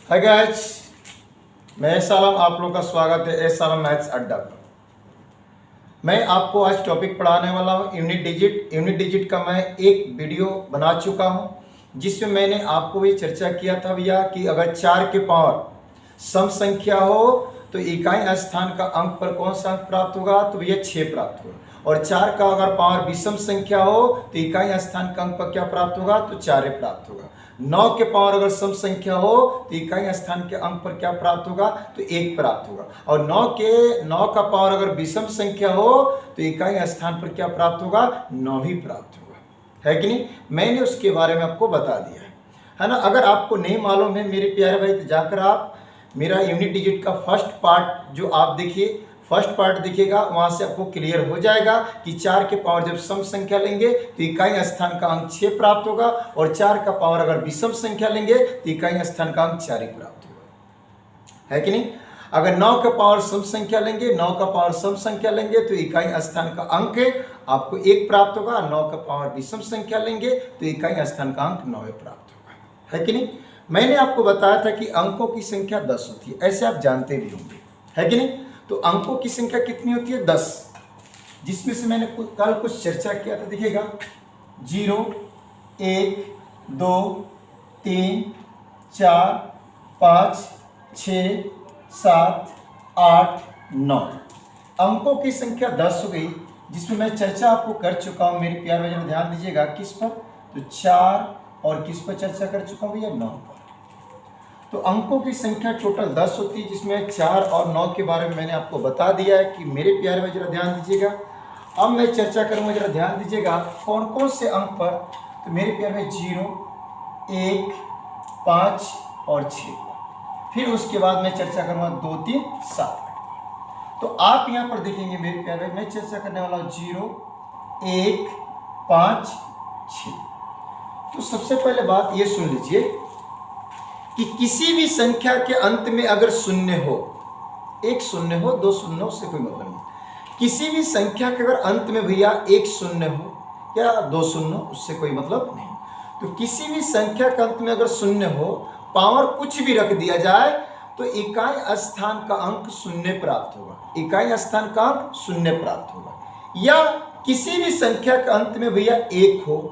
Hi guys, मैं सालम, आप लोग का स्वागत है सालम मैथ्स अड्डा पर। मैं आपको आज टॉपिक पढ़ाने वाला हूँ यूनिट डिजिट का मैं एक वीडियो बना चुका हूँ, जिसमें मैंने आपको भी चर्चा किया था भैया कि अगर 4 के पावर सम संख्या हो तो इकाई स्थान का अंक पर कौन सा अंक प्राप्त होगा, तो भैया 6 प्राप्त होगा। और 4 का अगर पावर विषम संख्या हो तो इकाई स्थान का अंक पर क्या प्राप्त होगा, तो 4 प्राप्त होगा। 9 के पावर अगर सम संख्या हो तो इकाई स्थान के अंक पर क्या प्राप्त होगा, तो 1 प्राप्त होगा। और 9 का पावर अगर विषम संख्या हो तो इकाई स्थान पर क्या प्राप्त होगा, 9 ही प्राप्त होगा, है कि नहीं। मैंने उसके बारे में आपको बता दिया है ना। अगर आपको नहीं मालूम है मेरे प्यारे भाई, तो जाकर आप मेरा यूनिट डिजिट का फर्स्ट पार्ट जो आप देखिए, फर्स्ट पार्ट दिखेगा, वहां से आपको क्लियर हो जाएगा कि 4 के पावर जब सम संख्या लेंगे तो इकाई स्थान का अंक 6 प्राप्त होगा, और 4 का पावर अगर विषम संख्या लेंगे तो इकाई स्थान का अंक 4 ही प्राप्त होगा, है कि नहीं। अगर 9 का पावर सम संख्या लेंगे, 9 का पावर सम संख्या लेंगे तो इकाई स्थान का अंक आपको 1 प्राप्त होगा। 9 का पावर विषम संख्या लेंगे तो इकाई स्थान का अंक 9 प्राप्त होगा, है कि नहीं। मैंने आपको बताया था कि अंकों की संख्या 10 होती है, ऐसे आप जानते भी होंगे, है कि नहीं। तो अंकों की संख्या कितनी होती है, 10, जिसमें से मैंने कल कुछ चर्चा किया था। देखिएगा 0, 1, 2, 3, 4, 5, 6, 7, 8, 9 अंकों की संख्या 10 हो गई, जिसमें मैं चर्चा आपको कर चुका हूं। मेरे प्यार में ध्यान दीजिएगा, किस पर, तो 4 और किस पर चर्चा कर चुका हूं भैया, 9 पर। तो अंकों की संख्या टोटल 10 होती है, जिसमें 4 और 9 के बारे में मैंने आपको बता दिया है कि मेरे प्यारे में जरा ध्यान दीजिएगा। अब मैं चर्चा करूंगा, जरा ध्यान दीजिएगा कौन कौन से अंक पर। तो मेरे प्यारे में 0, 1, 5 और 6, फिर उसके बाद मैं चर्चा करूंगा 2, 3, 7। तो आप यहां पर देखेंगे मेरे प्यारे, मैं चर्चा करने वाला हूं 0, 1, 5, 6। तो सबसे पहले बात ये सुन लीजिए कि किसी भी संख्या के अंत में अगर शून्य हो, एक शून्य हो, दो शून्य हो, उससे कोई मतलब नहीं। किसी भी संख्या के अगर अंत में भैया एक शून्य हो या दो शून्य हो, उससे कोई मतलब नहीं। तो किसी भी संख्या के अंत में अगर शून्य हो, पावर कुछ भी रख दिया जाए तो इकाई स्थान का अंक शून्य प्राप्त होगा, इकाई स्थान का अंक शून्य प्राप्त होगा। या किसी भी संख्या के अंत में भैया एक हो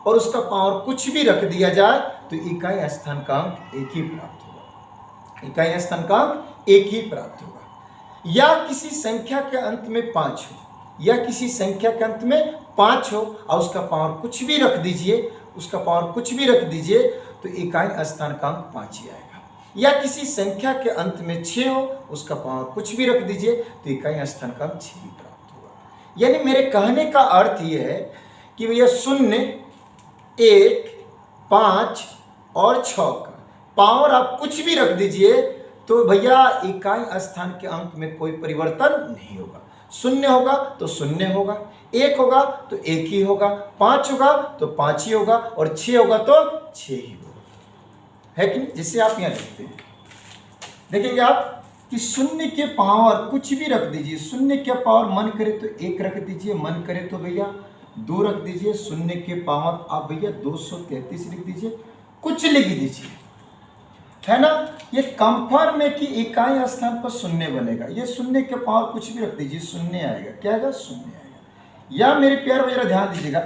और उसका पावर कुछ भी रख दिया जाए तो इकाई स्थान का अंक 1 ही प्राप्त होगा, इकाई स्थान का अंक 1 ही प्राप्त होगा। या किसी संख्या के अंत में 5 हो, या किसी संख्या के अंत में 5 हो और उसका पावर कुछ भी रख दीजिए, उसका पावर कुछ भी रख दीजिए तो इकाई स्थान का अंक 5 ही आएगा। या किसी संख्या के अंत में 6 हो, उसका पावर कुछ भी रख दीजिए तो इकाई स्थान का अंक 6 ही प्राप्त होगा। यानी मेरे कहने का अर्थ यह है कि भैया 0, 1, 5 और 6 का पावर आप कुछ भी रख दीजिए तो भैया इकाई स्थान के अंक में कोई परिवर्तन नहीं होगा। 0 होगा तो 0 होगा, 1 होगा तो 1 ही होगा, 5 होगा तो 5 ही होगा, और 6 होगा तो 6 ही होगा, है कि नहीं। जिससे आप यहाँ देखते हैं, देखेंगे आप कि 0 के पावर कुछ भी रख दीजिए। 0 के पावर मन करे तो 1 रख दीजिए, मन करे तो भैया 2 रख दीजिए। 0 के पावर आप भैया 233 लिख दीजिए, कुछ लिख दीजिए, है ना। ये कंफर्म है कि इकाई स्थान पर 0 बनेगा। ये 0 के पावर कुछ भी रख दीजिए, 0 आएगा। क्या आएगा, 0 आएगा। या मेरे प्यार में जरा ध्यान दीजिएगा,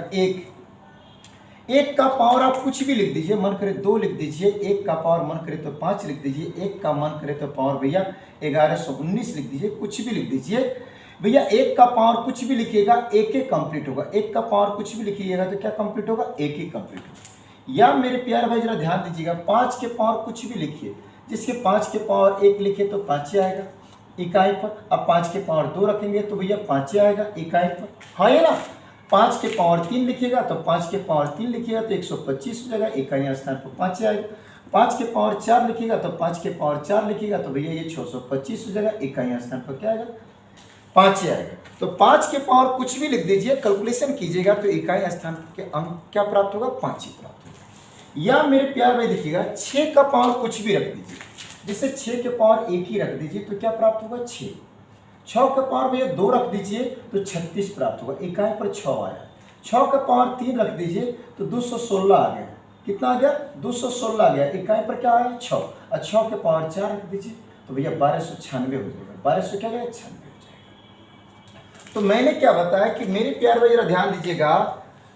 1 का पावर आप कुछ भी लिख दीजिए, मन करे 2 लिख दीजिए। 1 का पावर मन करे तो 5 लिख दीजिए। 1 का मन करे तो पावर भैया 1119 लिख दीजिए, कुछ भी लिख दीजिए भैया। 1 का पावर कुछ भी लिखिएगा, 1 ही कंप्लीट होगा। 1 का पावर कुछ भी लिखिएगा तो क्या कंप्लीट होगा, 1 ही कंप्लीट होगा। या मेरे प्यारे भाई जरा ध्यान दीजिएगा, 5 के पावर कुछ भी लिखिए, जिसके 5 के पावर 1 लिखे तो 5 ही आएगा इकाई पर। अब 5 के पावर 2 रखेंगे तो भैया 5 ही आएगा इकाई पर, हाँ ये ना। 5 के पावर 3 लिखिएगा तो 5 के पावर 3 लिखिएगा तो 125 हो जाएगा, इकाई स्थान पर 5 ही आएगा। 5 के पावर 4 लिखिएगा तो 5 के पावर 4 लिखिएगा तो भैया ये 625 हो जाएगा, इकाई स्थान पर क्या आएगा, 5 ही आएगा। तो 5 के पावर कुछ भी लिख दीजिए, कैलकुलेशन कीजिएगा तो इकाई स्थान के अंक क्या प्राप्त होगा, 5 ही प्राप्त होगा। या मेरे प्यार भाई देखिएगा, 6 का पावर कुछ भी रख दीजिए, जैसे 6 के पावर 1 ही रख दीजिए तो क्या प्राप्त होगा, 6। 6 का पावर भैया 2 रख दीजिए तो 36 प्राप्त होगा, इकाई पर 6 आया। 6 का पावर 3 रख दीजिए तो 216 आ गया, कितना आ गया 216 आ गया, इकाई पर क्या आया 6, और 6 के पावर 4 रख दीजिए तो भैया 1296 हो जाएगा। 1200 क्या गया 96 हो जाएगा। तो मैंने क्या बताया कि मेरे प्यार भाई जरा ध्यान दीजिएगा,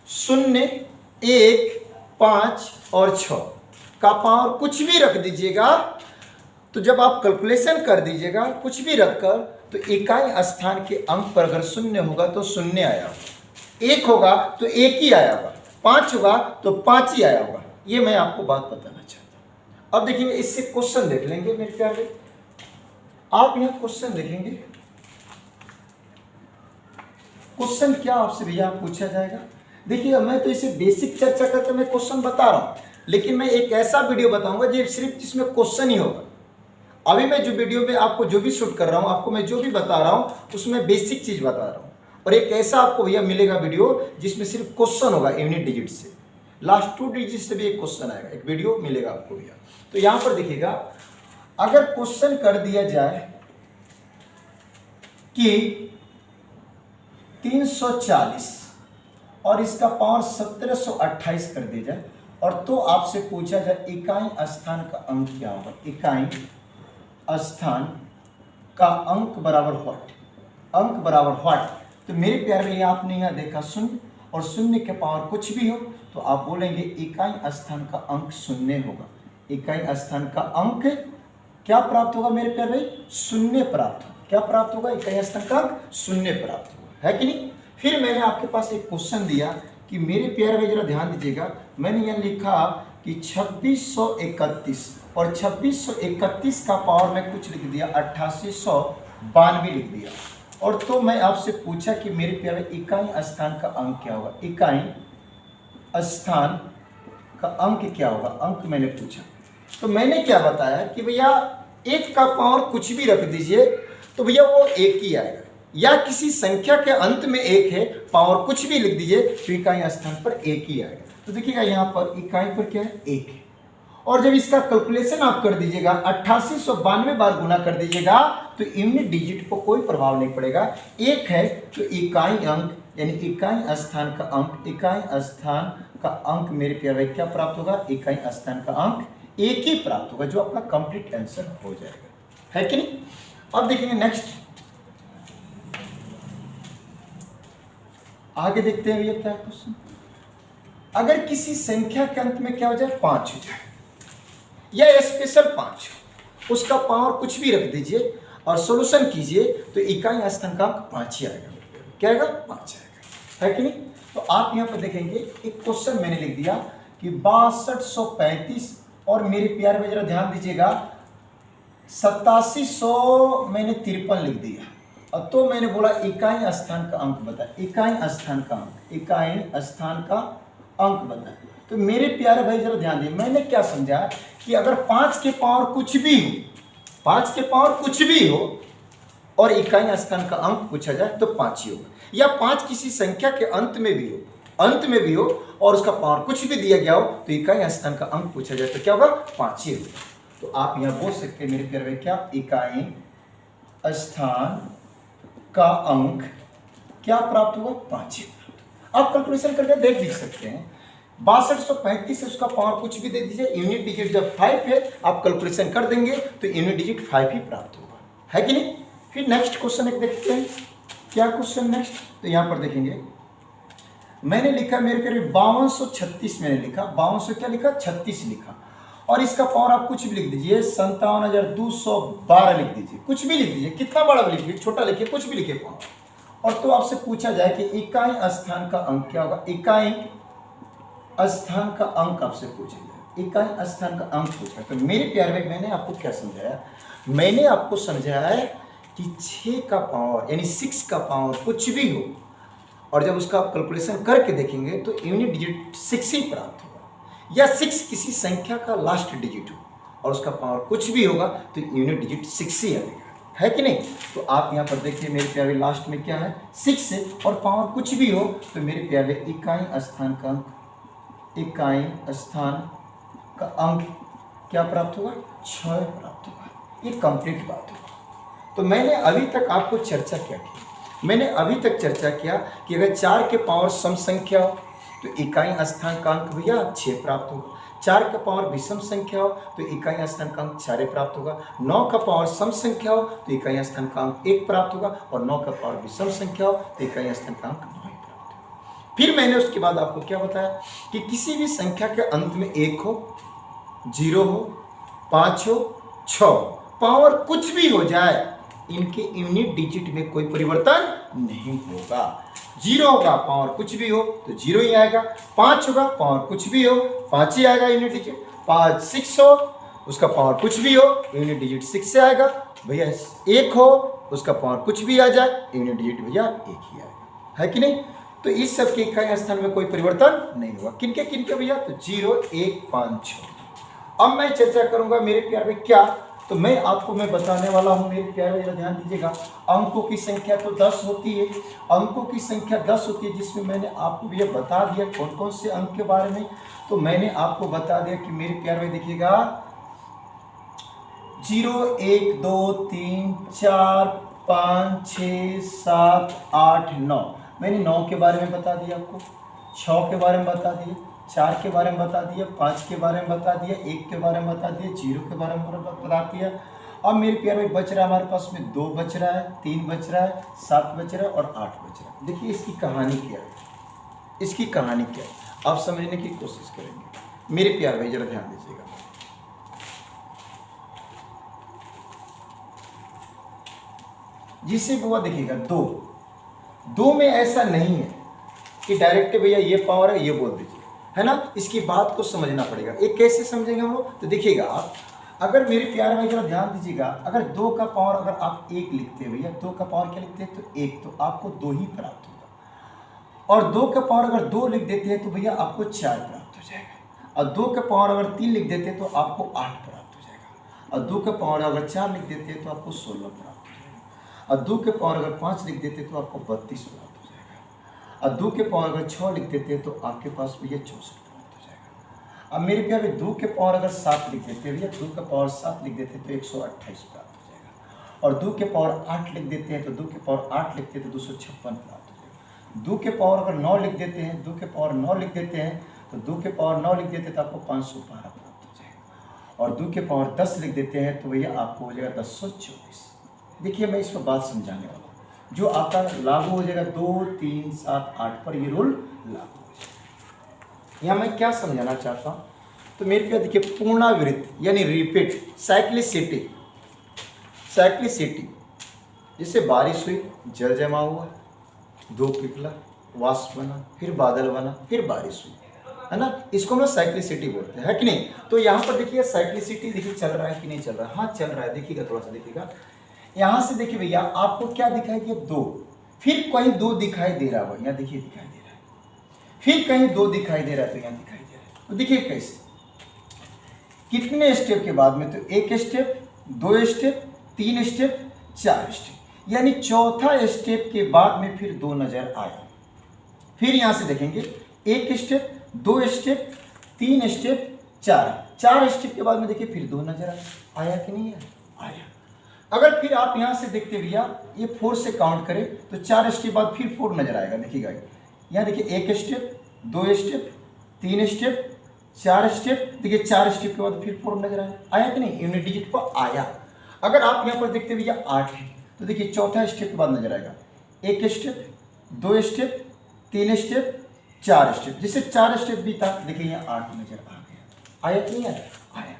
0, 1, 5 और 6 का पावर कुछ भी रख दीजिएगा, तो जब आप कैलकुलेशन कर दीजिएगा कुछ भी रखकर, तो इकाई स्थान के अंक पर अगर 0 होगा तो 0 आया होगा, 1 होगा तो 1 ही आया होगा, 5 होगा तो 5 ही आया होगा। ये मैं आपको बात बताना चाहता हूं। अब देखिए इससे क्वेश्चन देख लेंगे मेरे प्यारे, आप यहां क्वेश्चन देखेंगे, क्वेश्चन क्या आपसे भैया पूछा जाएगा। देखिए मैं तो इसे बेसिक चर्चा करके मैं क्वेश्चन बता रहा हूं, लेकिन मैं एक ऐसा वीडियो बताऊंगा जो सिर्फ जिसमें क्वेश्चन ही होगा। अभी मैं जो वीडियो में आपको जो भी शूट कर रहा हूं, आपको मैं जो भी बता रहा हूं उसमें बेसिक चीज बता रहा हूं, और एक ऐसा आपको भैया मिलेगा वीडियो जिसमें सिर्फ क्वेश्चन होगा यूनिट डिजिट से, लास्ट 2 डिजिट से भी एक क्वेश्चन आएगा, एक वीडियो मिलेगा आपको भैया। तो यहां पर देखिएगा, अगर क्वेश्चन कर दिया जाए कि 340 और इसका पावर 1728 कर दिया जाए, और तो आपसे पूछा जाए इकाई स्थान का अंक क्या होगा। इकाई स्थान का अंक बराबर व्हाट, अंक बराबर व्हाट। तो मेरे प्यारे में आपने यहाँ देखा 0, और 0 के पावर कुछ भी हो तो आप बोलेंगे इकाई स्थान का अंक 0 होगा। इकाई स्थान का अंक क्या प्राप्त होगा मेरे प्यारे भाई, 0 प्राप्त होगा। क्या प्राप्त होगा, इकाई स्थान का अंक 0 प्राप्त होगा, है कि नहीं। फिर मैंने आपके पास एक क्वेश्चन दिया कि मेरे प्यारे भाई जरा ध्यान दीजिएगा, मैंने यहाँ लिखा कि 2631 और 2631 का पावर में कुछ लिख दिया 8892 लिख दिया, और तो मैं आपसे पूछा कि मेरे प्यारे इकाई स्थान का अंक क्या होगा। इकाई स्थान का अंक क्या होगा, अंक मैंने पूछा। तो मैंने क्या बताया कि भैया 1 का पावर कुछ भी रख दीजिए तो भैया वो 1 ही आएगा, या किसी संख्या के अंत में 1 है, पावर कुछ भी लिख दीजिए तो इकाई स्थान पर 1 ही आएगा। तो देखिएगा यहाँ पर इकाई पर क्या है 1 है, और जब इसका कैलकुलेशन आप कर दीजिएगा 8892 बार गुना कर दीजिएगा तो यूनिट डिजिट को कोई प्रभाव नहीं पड़ेगा। 1 है तो इकाई अंक यानी इकाई स्थान का अंक, इकाई स्थान का अंक मेरे प्यारे क्या प्राप्त होगा, इकाई स्थान का अंक 1 ही प्राप्त होगा, जो आपका कंप्लीट आंसर हो जाएगा, है कि नहीं। अब देखेंगे नेक्स्ट, आगे देखते हैं भैया क्या क्वेश्चन। अगर किसी संख्या के अंत में क्या हो जाए 5 हो जाए, या स्पेशल 5, उसका पावर कुछ भी रख दीजिए और सॉल्यूशन कीजिए तो इकाई स्थान का अंक 5 ही आएगा। क्या आएगा, 5 आएगा, है कि नहीं। तो आप यहाँ पर देखेंगे एक क्वेश्चन मैंने लिख दिया कि 6235, और मेरे प्यार में जरा ध्यान दीजिएगा 8700 मैंने 53 लिख दिया, और तो मैंने बोला इकाई स्थान का अंक बता, इकाई स्थान का अंक, इकाई स्थान का अंक बता। तो मेरे प्यारे भाई जरा ध्यान दिए, मैंने क्या समझा कि अगर 5 के पावर कुछ भी हो, 5 के पावर कुछ भी हो और इकाई स्थान का अंक पूछा जाए तो 5 ही होगा, या 5 किसी संख्या के अंत में भी हो, अंत में भी हो और उसका पावर कुछ भी दिया गया हो तो इकाई स्थान का अंक पूछा जाए तो क्या होगा, 5 ही होगा। तो आप यहाँ बोल सकते हैं मेरे प्यारे भाई क्या, इकाई स्थान का अंक क्या प्राप्त हुआ, 5 ही। आप कैलकुलेशन करके देख सकते हैं 6235 से उसका पावर कुछ भी दे दीजिए, यूनिट डिजिट जब 5 है आप कैलकुलेशन कर देंगे तो यूनिट डिजिट 5 ही प्राप्त होगा, है कि नहीं। फिर नेक्स्ट क्वेश्चन एक देखते हैं, क्या क्वेश्चन नेक्स्ट। तो यहाँ पर देखेंगे मैंने लिखा मेरे करीब 5236 मैंने लिखा, 5200 क्या लिखा 36 लिखा, और इसका पावर आप कुछ भी लिख दीजिए 57,212 लिख दीजिए, कुछ भी लिख दीजिए, कितना बड़ा भी लिखिए, छोटा लिखिए, कुछ भी लिखिए पावर। और तो आपसे पूछा जाए कि इकाई स्थान का अंक क्या होगा, इकाई स्थान का अंक आपसे पूछा जाए, इकाई स्थान का अंक पूछा। तो मेरे प्यारे भाई मैंने आपको क्या समझाया, मैंने आपको समझाया है कि 6 का पावर यानी 6 का पावर कुछ भी हो और जब उसका आप कैलकुलेशन करके देखेंगे तो यूनिट डिजिट 6 ही प्राप्त होगा, या 6 किसी संख्या का लास्ट डिजिट हो और उसका पावर कुछ भी होगा तो यूनिट डिजिट 6 ही आएगा, है कि नहीं। तो आप यहाँ पर देखिए मेरे प्यारे लास्ट में क्या है 6 से, और पावर कुछ भी हो तो मेरे प्यारे इकाई स्थान का अंक, इकाई स्थान का अंक क्या प्राप्त होगा, 6 प्राप्त होगा। ये कंप्लीट बात होगा। तो मैंने अभी तक आपको चर्चा क्या की, मैंने अभी तक चर्चा किया कि अगर 4 के पावर सम संख्या हो तो इकाई स्थानांक भैया 6 प्राप्त होगा। 4 का पावर विषम संख्या हो तो इकाई स्थानांक 4 प्राप्त होगा। 9 का पावर सम संख्या हो तो इकाई स्थानांक 1 प्राप्त होगा, और 9 का पावर विषम संख्या हो तो इकाई स्थानांक 9 प्राप्त होगा। फिर मैंने उसके बाद आपको क्या बताया कि किसी भी संख्या के अंत में 1 हो, 0 हो, 5 हो, 6 पावर कुछ भी हो जाए, इनके यूनिट डिजिट में कोई परिवर्तन नहीं होगा। 0 होगा पावर कुछ भी हो तो 0 ही आएगा, 5 होगा पावर कुछ भी हो 5 ही आएगा यूनिट डिजिट, 5 6 हो उसका पावर कुछ भी हो यूनिट डिजिट 6 से आएगा भैया। 1 हो उसका पावर कुछ भी आ जाए यूनिट डिजिट भैया 1 ही आएगा, है कि नहीं। तो इस सब के इकाई स्थान में कोई परिवर्तन नहीं हुआ। किनके किनके भैया, तो 0 1 5 6। अब मैं चर्चा करूंगा मेरे प्यार में क्या, तो मैं आपको बताने वाला हूं मेरे प्यारे, जरा ध्यान दीजिएगा। अंकों की संख्या तो 10 होती है, अंकों की संख्या 10 होती है, जिसमें मैंने आपको ये बता दिया कौन कौन से अंक के बारे में। तो मैंने आपको बता दिया कि मेरे प्यार में देखिएगा 0 1 2 3 4 5 6 7 8 9, मैंने 9 के बारे में बता दिया आपको, 6 के बारे में बता दिया, 4 के बारे में बता दिया, 5 के बारे में बता दिया, 1 के बारे में बता दिया, 0 के बारे में बता दिया। अब मेरे प्यार में बच रहा है हमारे पास में 2 बच रहा है, 3 बच रहा है, 7 बच रहा है और 8 बच रहा है। देखिए इसकी कहानी क्या है, इसकी कहानी क्या है आप समझने की कोशिश करेंगे। मेरे प्यार भाई जरा ध्यान दीजिएगा। जिसे हुआ देखिएगा 2 में ऐसा नहीं है कि डायरेक्ट भैया ये पावर है ये बोल दीजिए, है ना। इसकी बात को समझना पड़ेगा। एक कैसे समझेंगे हम लोग, तो देखिएगा आप, अगर मेरे प्यारे भाई जरा ध्यान दीजिएगा, अगर 2 का पावर अगर आप 1 लिखते हैं भैया, 2 का पावर क्या लिखते हैं तो 1, तो आपको 2 ही प्राप्त होगा। और 2 का पावर अगर 2 लिख देते हैं तो भैया आपको 4 प्राप्त हो जाएगा। और 2 का पावर अगर 3 लिख देते हैं तो आपको 8 प्राप्त हो जाएगा। और 2 का पावर अगर 4 लिख देते हैं तो आपको 16 प्राप्त हो जाएगा। और 2 के पावर अगर 5 लिख देते हैं तो आपको 32 प्राप्त हो जाएगा। और 2 के पावर अगर 6 लिख देते हैं तो आपके पास भैया 64 प्राप्त हो जाएगा। अब मेरे प्यारे 2 के पावर अगर 7 लिख देते हैं भैया, 2 का पावर 7 लिख देते हैं तो 128 प्राप्त हो जाएगा। और 2 के पावर 8 लिख देते हैं तो 2 के पावर 8 लिखते हैं तो 256 प्राप्त हो जाएगा। 2 के पावर अगर 9 लिख देते हैं, 2 के पावर 9 लिख देते हैं तो 2 के पावर 9 लिख देते हैं तो आपको 512 प्राप्त हो जाएगा। और 2 के पावर 10 लिख देते हैं तो भैया आपको हो जाएगा 1024। देखिए मैं इस पर बात समझाने वाला हूँ, जो आपका लागू हो जाएगा 2 3 7 8 पर ये रूल लागू हो जाएगा। यहाँ मैं क्या समझाना चाहता हूँ, तो मेरे प्यार देखिए पुनरावृत्ति यानी रिपीट, साइक्लिसिटी, साइक्लिसिटी जैसे बारिश हुई, जल जमा हुआ, धूप निकला, वाष्प बना, फिर बादल बना, फिर बारिश हुई, है ना। इसको हम लोग साइक्लिसिटी बोलते हैं, है कि नहीं। तो यहाँ पर देखिए साइक्लिसिटी देखिए चल रहा है कि नहीं चल रहा है, हाँ चल रहा है। देखिएगा थोड़ा सा देखिएगा, यहाँ से देखिए भैया आपको क्या दिखाई दिया 2, फिर कहीं 2 दिखाई दे रहा है, यहाँ देखिए दिखाई दे रहा है, फिर कहीं 2 दिखाई दे रहा है तो यहाँ दिखाई दे रहा है। तो देखिए कैसे, कितने स्टेप के बाद में, तो 1 स्टेप, 2 स्टेप, 3 स्टेप, 4 स्टेप, यानी चौथा स्टेप के बाद में फिर 2 नजर आया। फिर यहाँ से देखेंगे 1 स्टेप, 2 स्टेप, 3 स्टेप, 4 स्टेप के बाद में देखिए फिर 2 नजर आया कि नहीं आया। अगर फिर आप यहाँ से देखते भैया ये 4 से काउंट करें तो 4 स्टेप बाद फिर 4 नजर आएगा। देखिएगा यहाँ देखिए 1 स्टेप, 2 स्टेप, 3 स्टेप, 4 स्टेप, देखिए 4 स्टेप के बाद फिर 4 नजर आया कि नहीं, यूनिट डिजिट पर आया। अगर आप यहाँ पर देखते भैया 8 है तो देखिए चौथा स्टेप के बाद नजर आएगा 1 स्टेप, 2 स्टेप, 3 स्टेप, 4 स्टेप, जिससे 4 स्टेप बीता, देखिए यहाँ 8 नजर आ गया, आया कि नहीं आया।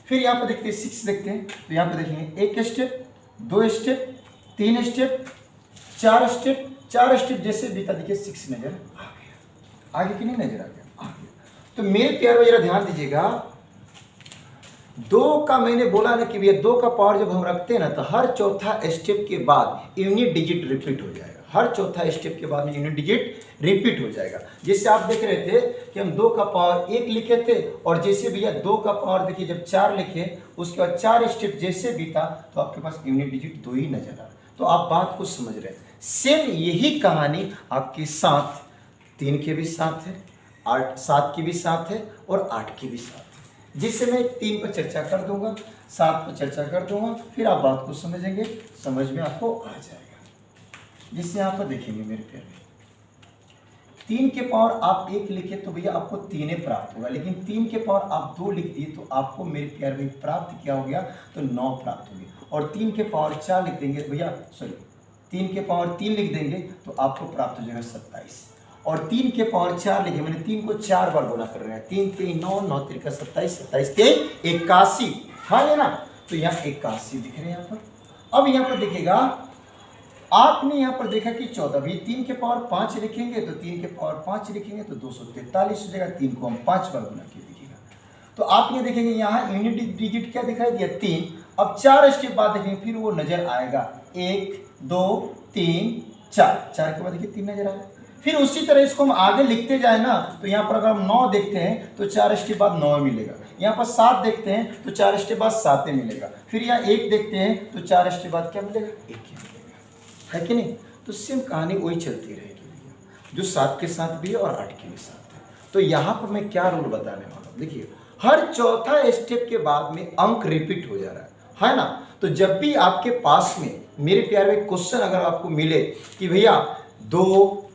फिर यहाँ पर देखते हैं 6 देखते हैं, तो यहाँ पर देखेंगे 1 step, 2 step, 3 step, 4 step, 4 step जैसे बीता देखिए 6 नजर आ गया, आगे कि नहीं नजर आ गया, आ गया। तो मेरे प्यार में जरा ध्यान दीजिएगा, 2 का मैंने बोला ना कि भैया 2 का पावर जब हम रखते हैं ना तो हर चौथा स्टेप के बाद यूनिट डिजिट रिपीट हो जाएगा, हर चौथा स्टेप के बाद में यूनिट डिजिट रिपीट हो जाएगा। जैसे आप देख रहे थे कि हम 2 का पावर 1 लिखे थे, और जैसे भैया 2 का पावर देखिए जब 4 लिखे उसके बाद 4 स्टेप जैसे बीता तो आपके पास यूनिट डिजिट 2 ही नजर आ रहा। तो आप बात को समझ रहे हैं। सेम यही कहानी आपके साथ 3 के भी साथ है, 7 की भी साथ है और 8 की भी साथ है, जिससे मैं 3 पर चर्चा कर दूंगा, 7 पर चर्चा कर दूंगा, फिर आप बात को समझेंगे, समझ में आपको आ जाएगा। जिससे यहाँ पर देखेंगे मेरे प्यारे, 3 के पावर आप 1 लिखे तो भैया आपको 3 ही प्राप्त होगा, लेकिन 3 के पावर आप 2 लिख दिए तो आपको मेरे प्यारे भाई प्राप्त क्या हो गया, तो 9 प्राप्त हो गया। और 3 के पावर 4 लिख देंगे भैया, सॉरी 3 के पावर 3 लिख देंगे तो आपको प्राप्त हो जाएगा 27। और 3 के पावर 4 लिखे, मैंने 3 को 4 बार गुना कर रहे हैं, 3 3 9 9 3 का 27, 27 3 81। हाँ है ना, तो यहाँ 81 दिख रहे हैं यहाँ पर। अब यहाँ पर देखिएगा, आपने यहाँ पर देखा कि 14, भी 3 के पावर 5 लिखेंगे तो 3 के पावर 5 लिखेंगे तो 243 हो जाएगा। 3 को हम 5 बार गुना किए दिखेगा, तो आप ये देखेंगे यहाँ यूनिट डिजिट क्या दिखाई दिया, 3। अब 4 स्टेप बाद देखेंगे, फिर वो नजर आएगा 1 2 3 4, 4 के बाद देखिए 3 नजर आएगा। फिर उसी तरह इसको हम आगे लिखते जाए ना, तो यहाँ पर अगर हम 9 देखते हैं तो 4 स्टेप बाद 9 मिलेगा। यहाँ पर 7 देखते हैं तो 4 स्टेप बाद 7 मिलेगा। फिर यहाँ 1 देखते हैं तो 4 स्टेप बाद क्या मिलेगा, 1 ही मिलेगा, है कि नहीं। तो सेम कहानी वही चलती रहेगी भैया, जो 7 के साथ भी है और 8 के भी साथ है। तो यहाँ पर मैं क्या रूल बताने वाला हूँ, देखिए हर चौथा स्टेप के बाद में अंक रिपीट हो जा रहा है ना। तो जब भी आपके पास में मेरे प्यारे में क्वेश्चन अगर आपको मिले कि भैया 2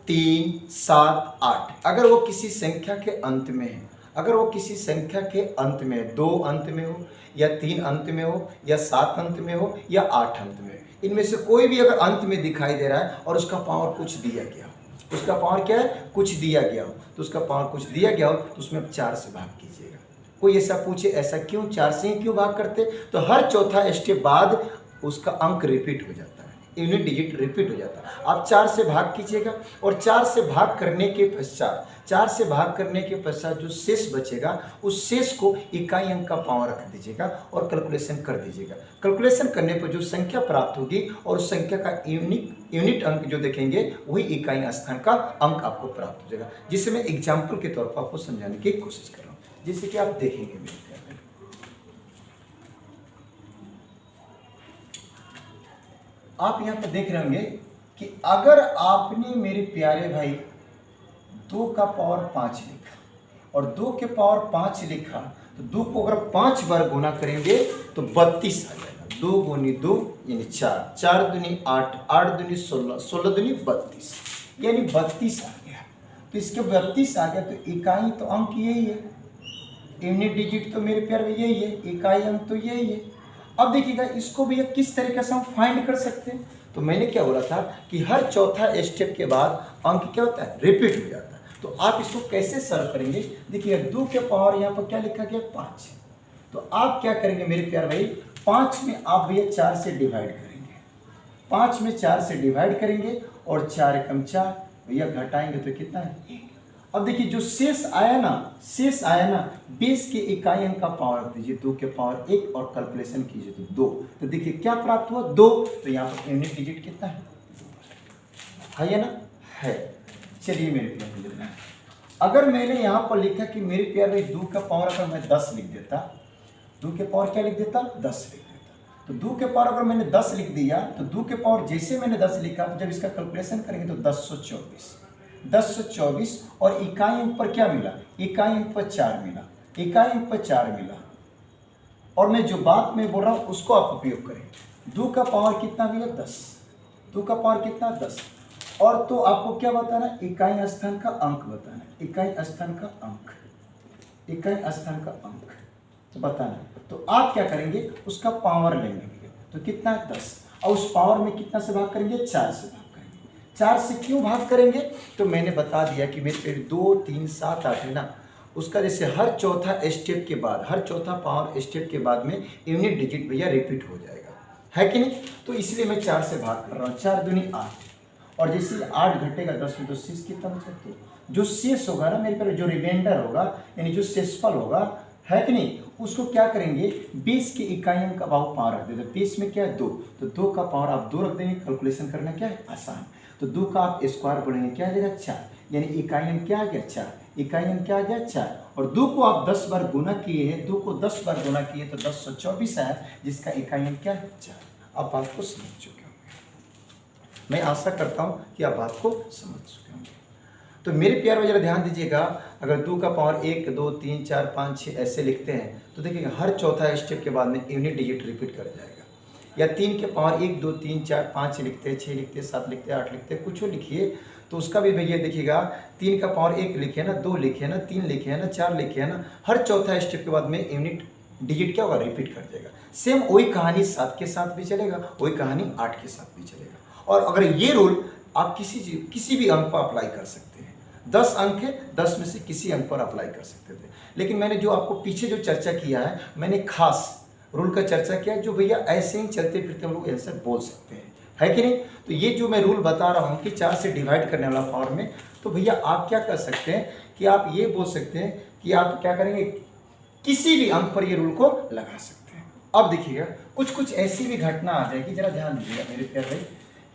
3 7 8, अगर वो किसी संख्या के अंत में है, अगर वो किसी संख्या के अंत में है, 2 अंत में हो या 3 अंत में हो या 7 अंत में हो या 8 अंत में, इनमें से कोई भी अगर अंत में दिखाई दे रहा है और उसका पावर कुछ दिया गया हो, उसका पावर क्या है, कुछ दिया गया हो, तो उसका पावर कुछ दिया गया हो तो उसमें आप 4 से भाग कीजिएगा। कोई ऐसा पूछे ऐसा क्यों, 4 से ही क्यों भाग करते, तो हर चौथा स्टेप बाद उसका अंक रिपीट हो जाता है, यूनिट डिजिट रिपीट हो जाता है। आप 4 से भाग कीजिएगा और 4 से भाग करने के पश्चात, 4 से भाग करने के पश्चात जो शेष बचेगा उस शेष को इकाई अंक का पावर रख दीजिएगा और कैलकुलेशन कर दीजिएगा। कैलकुलेशन करने पर जो संख्या प्राप्त होगी और उस संख्या का यूनिट अंक जो देखेंगे वही इकाई स्थान का अंक आपको प्राप्त हो जाएगा, जिसे मैं एग्जाम्पल के तौर पर आपको समझाने की कोशिश कर रहा हूँ, जिससे कि आप देखेंगे मेरे प्यारे। आप यहाँ पर देख रहे होंगे कि अगर आपने मेरे प्यारे भाई 2 का पावर 5 लिखा और 2 के पावर 5 लिखा, तो 2 को अगर 5 बार गुना करेंगे तो 32 आ जाएगा। 2 गुनी 2 यानी 4, 4 दूनी 8, 8 दूनी 16, 16 दूनी 32, यानी 32 आ गया। तो इसके 32 आ गया तो इकाई तो अंक यही है, यूनिट डिजिट तो मेरे प्यारे यही है, इकाई अंक तो यही है। अब देखिएगा इसको भी किस तरीके से हम फाइंड कर सकते हैं, तो मैंने क्या बोला था कि हर चौथा स्टेप के बाद अंक क्या होता है, रिपीट हो जाता है। तो आप इसको कैसे सॉल्व करेंगे, देखिए 2 के पावर यहाँ पर क्या लिखा गया 5, तो आप क्या करेंगे मेरे प्यारे भाई, 5 में आप भैया 4 से डिवाइड करेंगे, 5 में 4 से डिवाइड करेंगे और 4 एकम 4 भैया घटाएंगे तो कितना है 1। अब देखिए जो शेष आया ना, 20 के इकाई अंक का पावर रख दीजिए, 2 के पावर 1 और कैलकुलेशन कीजिए तो 2, तो देखिए क्या प्राप्त हुआ 2। तो यहाँ पर यूनिट डिजिट कितना है ना, है। चलिए मेरे प्यारे, अगर मैंने यहाँ पर लिखा कि मेरे प्यारे 2 का पावर अगर मैं 10 लिख देता, 2 के पावर क्या लिख देता 10 लिख देता, तो 2 के पावर अगर मैंने 10 लिख दिया तो 2 के पावर जैसे मैंने 10 लिखा, तो जब इसका कैलकुलेशन करेंगे तो 1024 और इकाई अंक पर क्या मिला, इकाई अंक पर 4 मिला, इकाई अंक पर 4 मिला। और मैं जो बात मैं बोल रहा हूँ उसको आप उपयोग करें। 2 का पावर कितना भैया 10, 2 का पावर कितना 10, और तो आपको क्या बताना, इकाई स्थान का अंक बताना, इकाई स्थान का अंक, इकाई स्थान का अंक तो बताना। तो आप क्या करेंगे, उसका पावर लेंगे भैया, तो कितना है 10, और उस पावर में कितना से भाग करेंगे, 4 से भाग करेंगे। 4 से क्यों भाग करेंगे, तो मैंने बता दिया कि मेरे पे 2 3 7 8 है ना, उसका जैसे हर चौथा स्टेप के बाद, हर चौथा पावर स्टेप के बाद में यूनिट डिजिट भैया रिपीट हो जाएगा, है कि नहीं। तो इसलिए मैं 4 से भाग कर रहा हूँ, 4 दूनी 8, और जैसे 8 घटेगा 10 में तो शेष कितना बचा, तो जो शेष होगा ना मेरे पर, जो रिमाइंडर होगा यानी जो शेषफल होगा, है कि नहीं, उसको क्या करेंगे 20 के इकाई अंक का पावर रख देते, 20 में क्या है 2, तो 2 का पावर आप 2 रख देंगे, कैलकुलेशन करना क्या है आसान। तो 2 का आप स्क्वायर बढ़ेंगे क्या आ जाएगा 4, यानी इकाई अंक क्या आ गया 4, इकाई अंक क्या आ गया 4, और 2 को आप 10 बार गुना किए हैं, 2 को 10 बार गुना किए तो 1024 आया, जिसका इकाई अंक क्या है 4। अब बात को समझ चुके होंगे, मैं आशा करता हूँ कि आप बात को समझ चुके होंगे। तो मेरे प्यार में जरा ध्यान दीजिएगा, अगर 2 का पावर 1 2 3 4 5 6 ऐसे लिखते हैं तो देखिएगा हर चौथा स्टेप के बाद में यूनिट डिजिट रिपीट कर जाएगा। या 3 के पावर 1 2 3 4 5 लिखते हैं, 6 लिखते हैं, 7 लिखते हैं, 8 लिखते हैं, कुछ लिखिए, तो उसका भी भैया देखिएगा 3 का पावर 1 लिखे ना, 2 लिखे ना, 3 लिखे ना, 4 लिखे ना, हर चौथा स्टेप के बाद में यूनिट डिजिट क्या होगा, रिपीट कर देगा। सेम वही कहानी 7 के साथ भी चलेगा, वही कहानी 8 के साथ भी चलेगा। और अगर ये रूल आप किसी भी अंक पर अप्लाई कर सकते हैं, 10 अंक है, 10 में से किसी अंक पर अप्लाई कर सकते थे। लेकिन मैंने जो आपको पीछे जो चर्चा किया है, मैंने खास रूल का चर्चा किया है जो भैया ऐसे ही चलते फिरते हम लोग आंसर बोल सकते हैं, है कि नहीं। तो ये जो मैं रूल बता रहा हूँ कि 4 से डिवाइड करने वाला पावर में, तो भैया आप क्या कर सकते हैं कि आप ये बोल सकते हैं कि आप क्या करेंगे, किसी भी अंक पर ये रूल को लगा सकते हैं। अब देखिएगा कुछ ऐसी भी घटना आ जाएगी, जरा ध्यान दीजिएगा मेरे प्यारे भाई,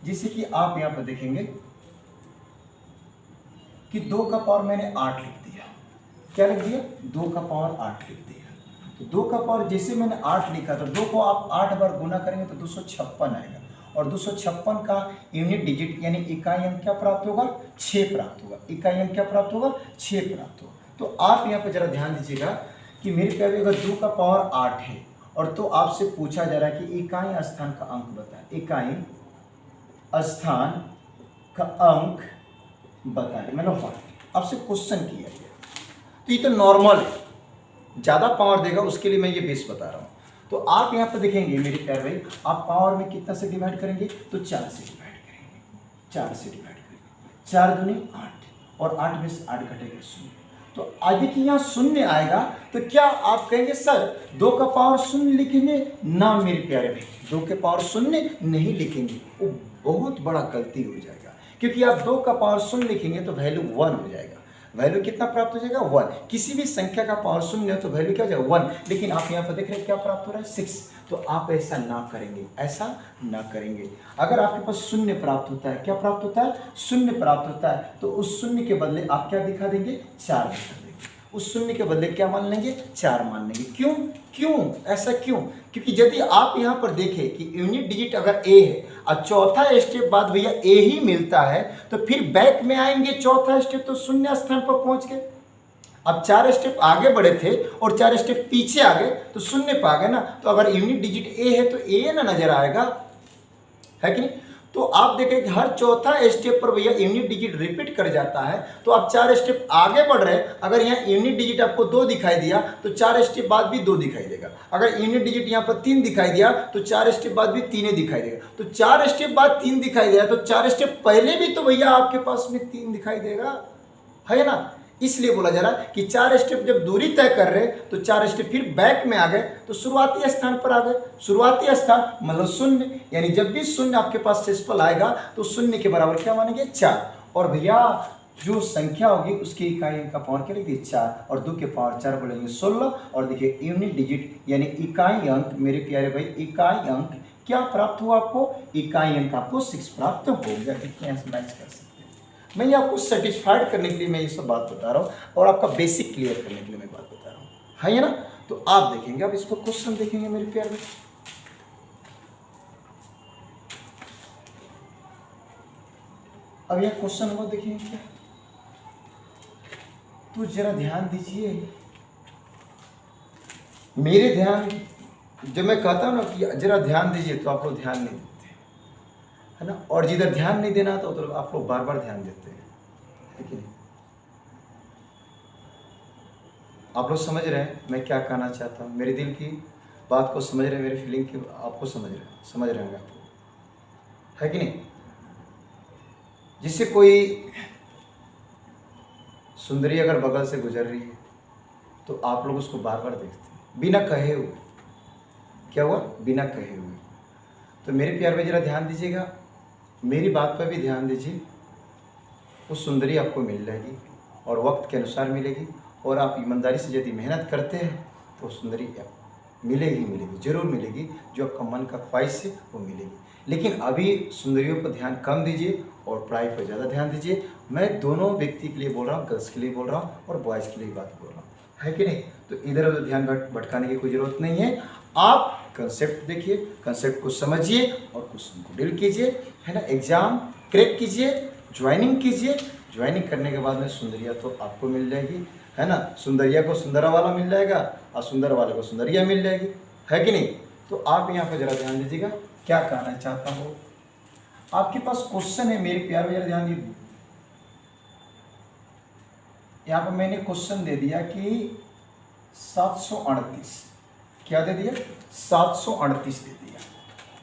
जिससे कि आप यहाँ पर देखेंगे कि 2 का पावर मैंने 8 लिख दिया। क्या लिख दिया, 2 का पावर 8 लिख दिया। तो 2 का पावर जैसे मैंने 8 लिखा, तो 2 को आप 8 बार गुना करेंगे तो 256 आएगा। और 256 का यूनिट डिजिट यानी इकाई अंक क्या प्राप्त होगा, 6 प्राप्त होगा। इकाई अंक क्या प्राप्त होगा, 6 प्राप्त होगा। तो आप यहाँ पर जरा ध्यान दीजिएगा कि मेरे प्यारे अगर 2 का पावर 8 है और तो आपसे पूछा जा रहा है कि इकाई स्थान का अंक बताएं, इकाई स्थान का अंक बताएं, मतलब आपसे क्वेश्चन किया गया। तो ये तो नॉर्मल है, ज़्यादा पावर देगा उसके लिए मैं ये बेस बता रहा हूँ। तो आप यहाँ पर देखेंगे मेरे प्यारे भाई, आप पावर में कितना से डिवाइड करेंगे, तो 4 से डिवाइड करेंगे, 4 से डिवाइड करेंगे, 4 दूनी 8 और 8 में से 8 घटेगा 0। तो आगे की यहाँ 0 आएगा, तो क्या आप कहेंगे सर 2 का पावर 0 लिखेंगे ना मेरे प्यारे भाई, 2 के पावर 0 नहीं लिखेंगे, वो बहुत बड़ा गलती हो जाएगा। क्योंकि आप 2 का पावर 0 लिखेंगे तो वैल्यू 1 हो जाएगा। वैल्यू कितना प्राप्त हो जाएगा, 1। किसी भी संख्या का पावर 0 है तो वैल्यू क्या हो जाएगा, 1। लेकिन आप यहाँ पर देख रहे हैं क्या प्राप्त हो रहा है, 6। तो आप ऐसा ना करेंगे, ऐसा ना करेंगे। अगर आपके पास 0 प्राप्त होता है, क्या प्राप्त होता है, 0 प्राप्त होता है, तो उस 0 के बदले आप क्या दिखा देंगे, 4 दिखा देंगे। उस 0 के बदले क्या मान लेंगे, 4 मान लेंगे। क्यों ऐसा क्यों, क्योंकि यदि आप यहाँ पर देखें कि यूनिट डिजिट अगर ए है और चौथा स्टेप बाद भैया ए ही मिलता है, तो फिर बैक में आएंगे, चौथा स्टेप तो 0 स्थान पर पहुंच गए। अब 4 स्टेप आगे बढ़े थे और 4 स्टेप पीछे आ गए तो 0 पे आ गए ना। तो अगर यूनिट डिजिट ए है तो ए ना नजर आएगा, है कि नहीं। तो आप देखें कि हर चौथा स्टेप पर भैया यूनिट डिजिट रिपीट कर जाता है। तो आप 4 स्टेप आगे बढ़ रहे हैं, अगर यहाँ यूनिट डिजिट आपको 2 दिखाई दिया तो 4 स्टेप बाद भी 2 दिखाई देगा। अगर यूनिट डिजिट यहाँ पर 3 दिखाई दिया तो 4 स्टेप बाद भी 3 दिखाई देगा। तो 4 स्टेप बाद 3 दिखाई दे रहा है तो 4 स्टेप पहले भी तो भैया आपके पास में 3 दिखाई देगा, है ना। इसलिए बोला जा रहा है कि 4 स्टेप जब दूरी तय कर रहे तो 4 स्टेप फिर बैक में आ गए तो शुरुआती स्थान पर आ गए। शुरुआती स्थान मतलब 0, यानी जब भी 0 आपके पास शेषफल आएगा तो 0 के बराबर क्या मानेंगे, 4। और भैया जो संख्या होगी उसकी इकाई का पावर क्या लिख दिए, 4, और 2 के पावर 4 बोलेंगे 16। और देखिए यूनिट डिजिट यानी इकाई अंक, मेरे प्यारे भाई इकाई अंक क्या प्राप्त हुआ आपको, इकाई अंक आपको 6 प्राप्त हो गया। कितने मैच कर सकते हैं, मैं ये आपको सेटिस्फाइड करने के लिए मैं ये सब बात बता रहा हूँ और आपका बेसिक क्लियर करने के लिए मैं बात बता रहा हूँ, है ना। तो आप देखेंगे, अब इसको क्वेश्चन देखेंगे मेरे प्यार में। अब यह क्वेश्चन नंबर देखिए क्या, तो जरा ध्यान दीजिए मेरे ध्यान, जब मैं कहता हूँ ना कि जरा ध्यान दीजिए तो आप लोग ध्यान नहीं देते, है ना। और जिधर ध्यान नहीं देना तो उधर आप लोग बार बार ध्यान देते हैं, है कि नहीं। आप लोग समझ रहे हैं मैं क्या कहना चाहता हूँ, मेरे दिल की बात को समझ रहे हैं, मेरी फीलिंग की आपको समझ रहे होंगे आप लोग, है कि नहीं। जिससे कोई सुंदरी अगर बगल से गुजर रही है तो आप लोग उसको बार बार देखते हैं बिना कहे हुए। क्या हुआ, बिना कहे हुए। तो मेरे प्यार में जरा ध्यान दीजिएगा, मेरी बात पर भी ध्यान दीजिए। वो सुंदरी आपको मिल जाएगी और वक्त के अनुसार मिलेगी, और आप ईमानदारी से यदि मेहनत करते हैं तो सुंदरी मिलेगी, जरूर मिलेगी। जो आपका मन का ख्वाहिश है वो मिलेगी। लेकिन अभी सुंदरियों पर ध्यान कम दीजिए और पढ़ाई पर ज़्यादा ध्यान दीजिए। मैं दोनों व्यक्ति के लिए बोल रहा हूँ, गर्ल्स के लिए बोल रहा हूँ और बॉयज़ के लिए बात बोल रहा हूँ, है कि नहीं। तो इधर उधर ध्यान भटकाने की कोई ज़रूरत नहीं है। आप कंसेप्ट देखिए, कंसेप्ट को समझिए और क्वेश्चन को डील कीजिए, है ना। एग्जाम क्रैक कीजिए, ज्वाइनिंग कीजिए। ज्वाइनिंग करने के बाद में सुंदरिया तो आपको मिल जाएगी, है ना। सुंदरिया को सुंदरा वाला मिल जाएगा और सुंदर वाले को सुंदरिया मिल जाएगी, है कि नहीं। तो आप यहाँ पर जरा ध्यान दीजिएगा क्या कहना चाहता हूँ। आपके पास क्वेश्चन है मेरे प्यार में, जरा ध्यान दीजिए। यहाँ पर मैंने क्वेश्चन दे दिया कि 738, क्या दे दिया 738 दे दिया,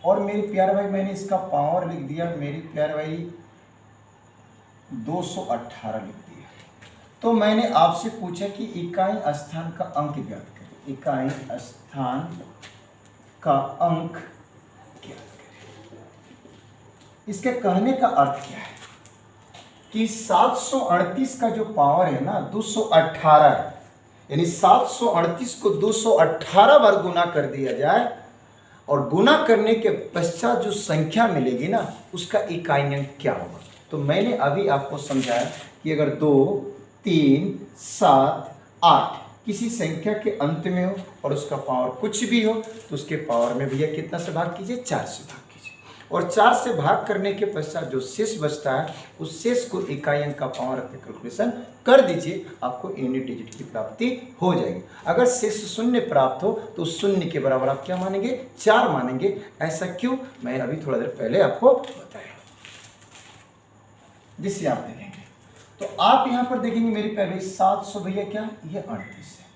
और मेरे प्यारे भाई मैंने इसका पावर लिख दिया, मेरी प्यारे भाई 218 लिख दिया। तो मैंने आपसे पूछा कि इकाई स्थान का अंक ज्ञात करें, इकाई स्थान का अंक ज्ञात करें। इसके कहने का अर्थ क्या है कि 738 का जो पावर है ना 218 है, यानी 738 को 218 बार गुना कर दिया जाए और गुना करने के पश्चात जो संख्या मिलेगी ना उसका इकाई अंक क्या होगा। तो मैंने अभी आपको समझाया कि अगर 2, 3, 7, 8 किसी संख्या के अंत में हो और उसका पावर कुछ भी हो तो उसके पावर में भैया कितना से भाग कीजिए, 4 से भाग कीजिए, और 4 से भाग करने के पश्चात जो शेष बचता है उस शेष को इकाई अंक का पावर रख के कैलकुलेशन कर दीजिए, आपको यूनिट डिजिट की प्राप्ति हो जाएगी। अगर शेष शून्य प्राप्त हो तो शून्य के बराबर आप क्या मानेंगे, 4 मानेंगे। ऐसा क्यों, मैं अभी थोड़ा देर पहले आपको बताया, जिससे आप देखेंगे। तो आप यहां पर देखेंगे मेरी पहले 700 भैया क्या ये 38 है।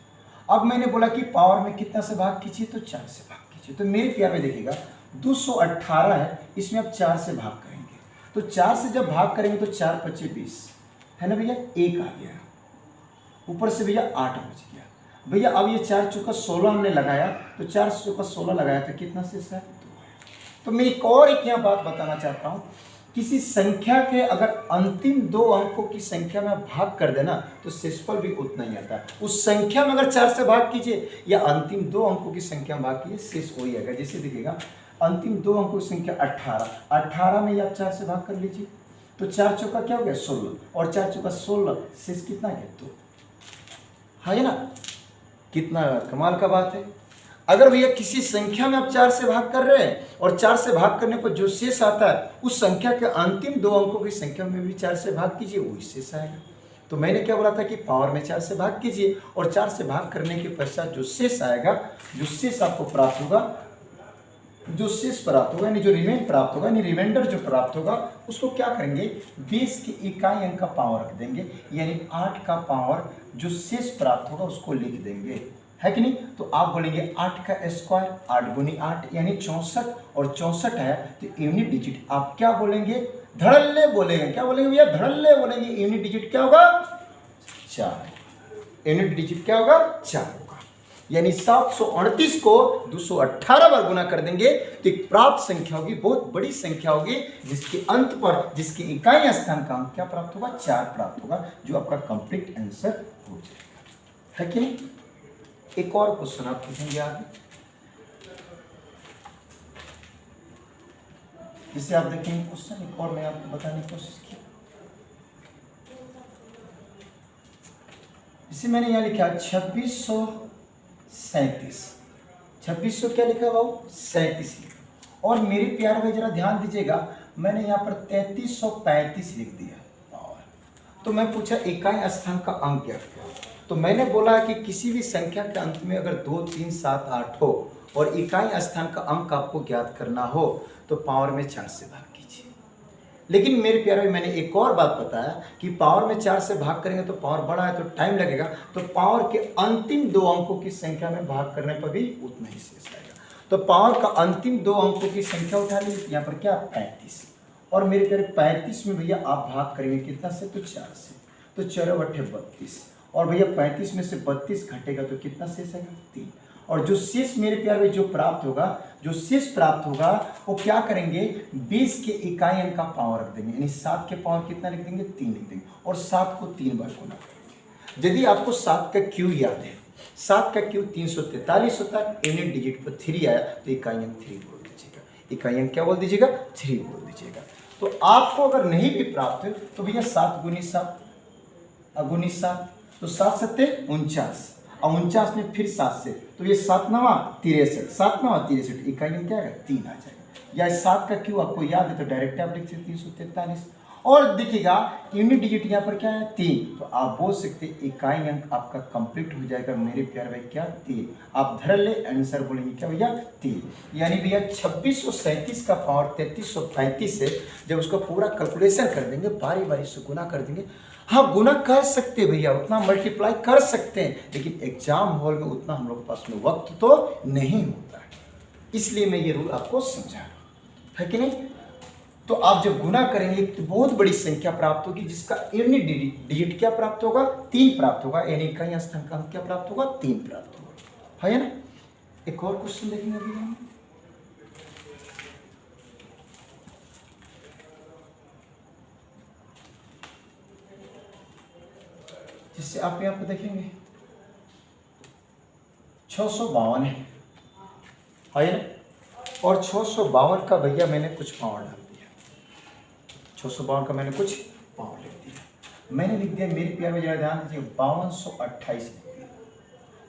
अब मैंने बोला कि पावर में कितना से भाग कीजिए, तो 4 से भाग कीजिए। तो मेरे प्यार में देखिएगा 218 है, इसमें आप 4 से भाग करेंगे, तो 4 से जब भाग करेंगे तो 4 × 20 है ना भैया, 1 आ गया, ऊपर से भैया 8 बच गया भैया। अब ये 4 चौका 16 हमने लगाया, तो 4 चौका 16 लगाया तो कितना शेष है, 2 है। तो मैं एक और यहाँ बात बताना चाहता हूँ, किसी संख्या के अगर अंतिम 2 अंकों की संख्या में भाग कर देना तो शेषफल भी उतना ही आता है। उस संख्या में अगर 4 से भाग कीजिए या अंतिम 2 अंकों की संख्या में भाग कीजिए, शेष वही आएगा। जैसे देखिएगा अंतिम 2 अंकों की संख्या 18 में आप 4 से भाग कर लीजिए, तो 4 चौका क्या हो गया 16, और 4 चौका 16, शेष कितना गया 2, है ना। कितना कमाल का बात है। अगर भैया किसी संख्या में आप 4 से भाग कर रहे हैं और 4 से भाग करने पर जो शेष आता है उस संख्या के अंतिम 2 अंकों की संख्या में भी 4 से भाग कीजिए, वही शेष आएगा। तो मैंने क्या बोला था कि पावर में 4 से भाग कीजिए और 4 से भाग करने के पश्चात जो शेष आएगा, जो शेष आपको प्राप्त होगा, जो शेष प्राप्त होगा यानी जो रिमेंड प्राप्त होगा, यानी रिमाइंडर जो प्राप्त होगा उसको क्या करेंगे, 20 की इकाई अंक का पावर रख देंगे, यानी 8 का पावर जो शेष प्राप्त होगा उसको लिख देंगे, है कि नहीं। तो आप बोलेंगे 8 का स्क्वायर, 8 × 8 यानी 64, और 64 है तो यूनिट डिजिट आप क्या बोलेंगे, धड़ल्ले बोलेंगे। क्या बोलेंगे भैया, धड़ल्ले बोलेंगे। यूनिट डिजिट क्या होगा, 4। यूनिट डिजिट क्या होगा, 4 होगा। यानी 738 को 218 बार गुना कर देंगे तो एक प्राप्त संख्या होगी, बहुत बड़ी संख्या होगी, जिसके अंत पर जिसकी इकाई स्थान का अंक क्या प्राप्त होगा, 4 प्राप्त होगा, जो आपका कंप्लीट आंसर हो जाएगा, है कि नहीं। एक और क्वेश्चन आप पूछेंगे आगे, जिसे आप देखेंगे क्वेश्चन एक और मैं आपको बताने की कोशिश की। इसे मैंने यहाँ लिखा 2637, 2600 क्या लिखा बाबू, 37 लिखा। और मेरे प्यारे भाई जरा ध्यान दीजिएगा, मैंने यहाँ पर 3335 लिख दिया। तो मैं पूछा इकाई स्थान का अंक क्या है, तो मैंने बोला कि किसी भी संख्या के अंत में अगर 2, 3, 7, 8 हो और इकाई स्थान का अंक आपको ज्ञात करना हो तो पावर में 4 से भाग कीजिए। लेकिन मेरे प्यारे मैंने एक और बात बताया कि पावर में 4 से भाग करेंगे तो पावर बड़ा है तो टाइम लगेगा, तो पावर के अंतिम 2 अंकों की संख्या में भाग करने पर भी उतना ही शेष आएगा। तो पावर का अंतिम 2 अंकों की संख्या उठा लीजिए, यहाँ पर क्या 35, और मेरे प्यारे 35 में भैया आप भाग करेंगे कितना से, तो 4 से, तो 4 × 8 = 32, और भैया 35 में से 32 घटेगा तो कितना शेष आएगा, 3। और जो शेष मेरे प्यार में जो प्राप्त होगा, जो शेष प्राप्त होगा वो क्या करेंगे, 20 के इकाई अंक का पावर रख देंगे, यानी 7 के पावर कितना लिख देंगे, 3 लिख देंगे, और 7 को 3 बार गुना करेंगे। यदि आपको 7 का क्यू याद है, 7 का क्यू 343 होता है, यूनिट डिजिट पर 3 आया तो इकाई अंक 3 बोल दीजिएगा। इकाई अंक क्या बोल दीजिएगा, 3 बोल दीजिएगा। तो आपको अगर नहीं भी प्राप्त है तो भैया 7 × 7 × 7, तो 7 × 7 = 49, और 49 में फिर 7 से, तो ये 7 × 9 = 63, 7 × 9 = 63, इकाई में क्या है 3 आ जाएगा। या 7 का क्यू आपको याद है तो डायरेक्ट आप लिख सकते 343, और देखिएगा यूनिट डिजिट यहाँ पर क्या है 3, तो आप बोल सकते इकाई अंक आपका कंप्लीट हो जाएगा मेरे प्यारे भाई क्या 3। आप धर ले आंसर बोलेंगे क्या भैया 3। यानी भैया 2637 का पावर 3335 से जब उसका पूरा कैलकुलेशन कर देंगे बारी बारी से गुना कर देंगे। हाँ गुना कर सकते हैं भैया, उतना मल्टीप्लाई कर सकते हैं, लेकिन एग्जाम हॉल में उतना हम लोग के पास में वक्त तो नहीं होता है, इसलिए मैं ये रूल आपको समझा रहा हूँ, है कि नहीं। तो आप जब गुना करेंगे तो बहुत बड़ी संख्या प्राप्त होगी, जिसका यूनिट डिजिट क्या प्राप्त होगा 3 प्राप्त होगा, यानी इकाई स्थान का अंक क्या प्राप्त होगा 3 प्राप्त होगा, है ना। एक और क्वेश्चन देखेंगे अभी हम, जिससे आप यहाँ पर देखेंगे 652 है ना, और 652 का भैया मैंने कुछ पावर डाल दिया, 652 का मैंने कुछ पावर लिख दिया, मैंने लिख दिया मेरे प्यार में जरा ध्यान दीजिए 5228 लिख दिया।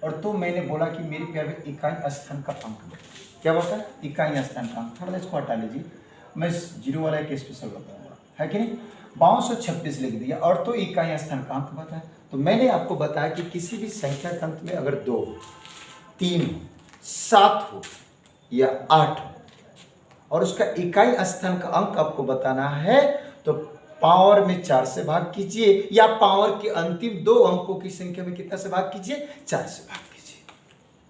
और तो मैंने बोला कि मेरे प्यार में इकाई स्थान का अंक क्या होता है, इकाई स्थान का अंक, थोड़ा इसको हटा लीजिए, मैं जीरो वाला एक स्पेशल बताऊंगा, है कि नहीं। 5226 लिख दिया और तो इकाई स्थान का अंक बताया। तो मैंने आपको बताया कि किसी भी संख्या के अंत में अगर 2, 3, 7 हो या 8 और उसका इकाई स्थान का अंक आपको बताना है, तो पावर में 4 से भाग कीजिए, या पावर के अंतिम 2 अंकों की संख्या में कितना से भाग कीजिए 4 से भाग कीजिए,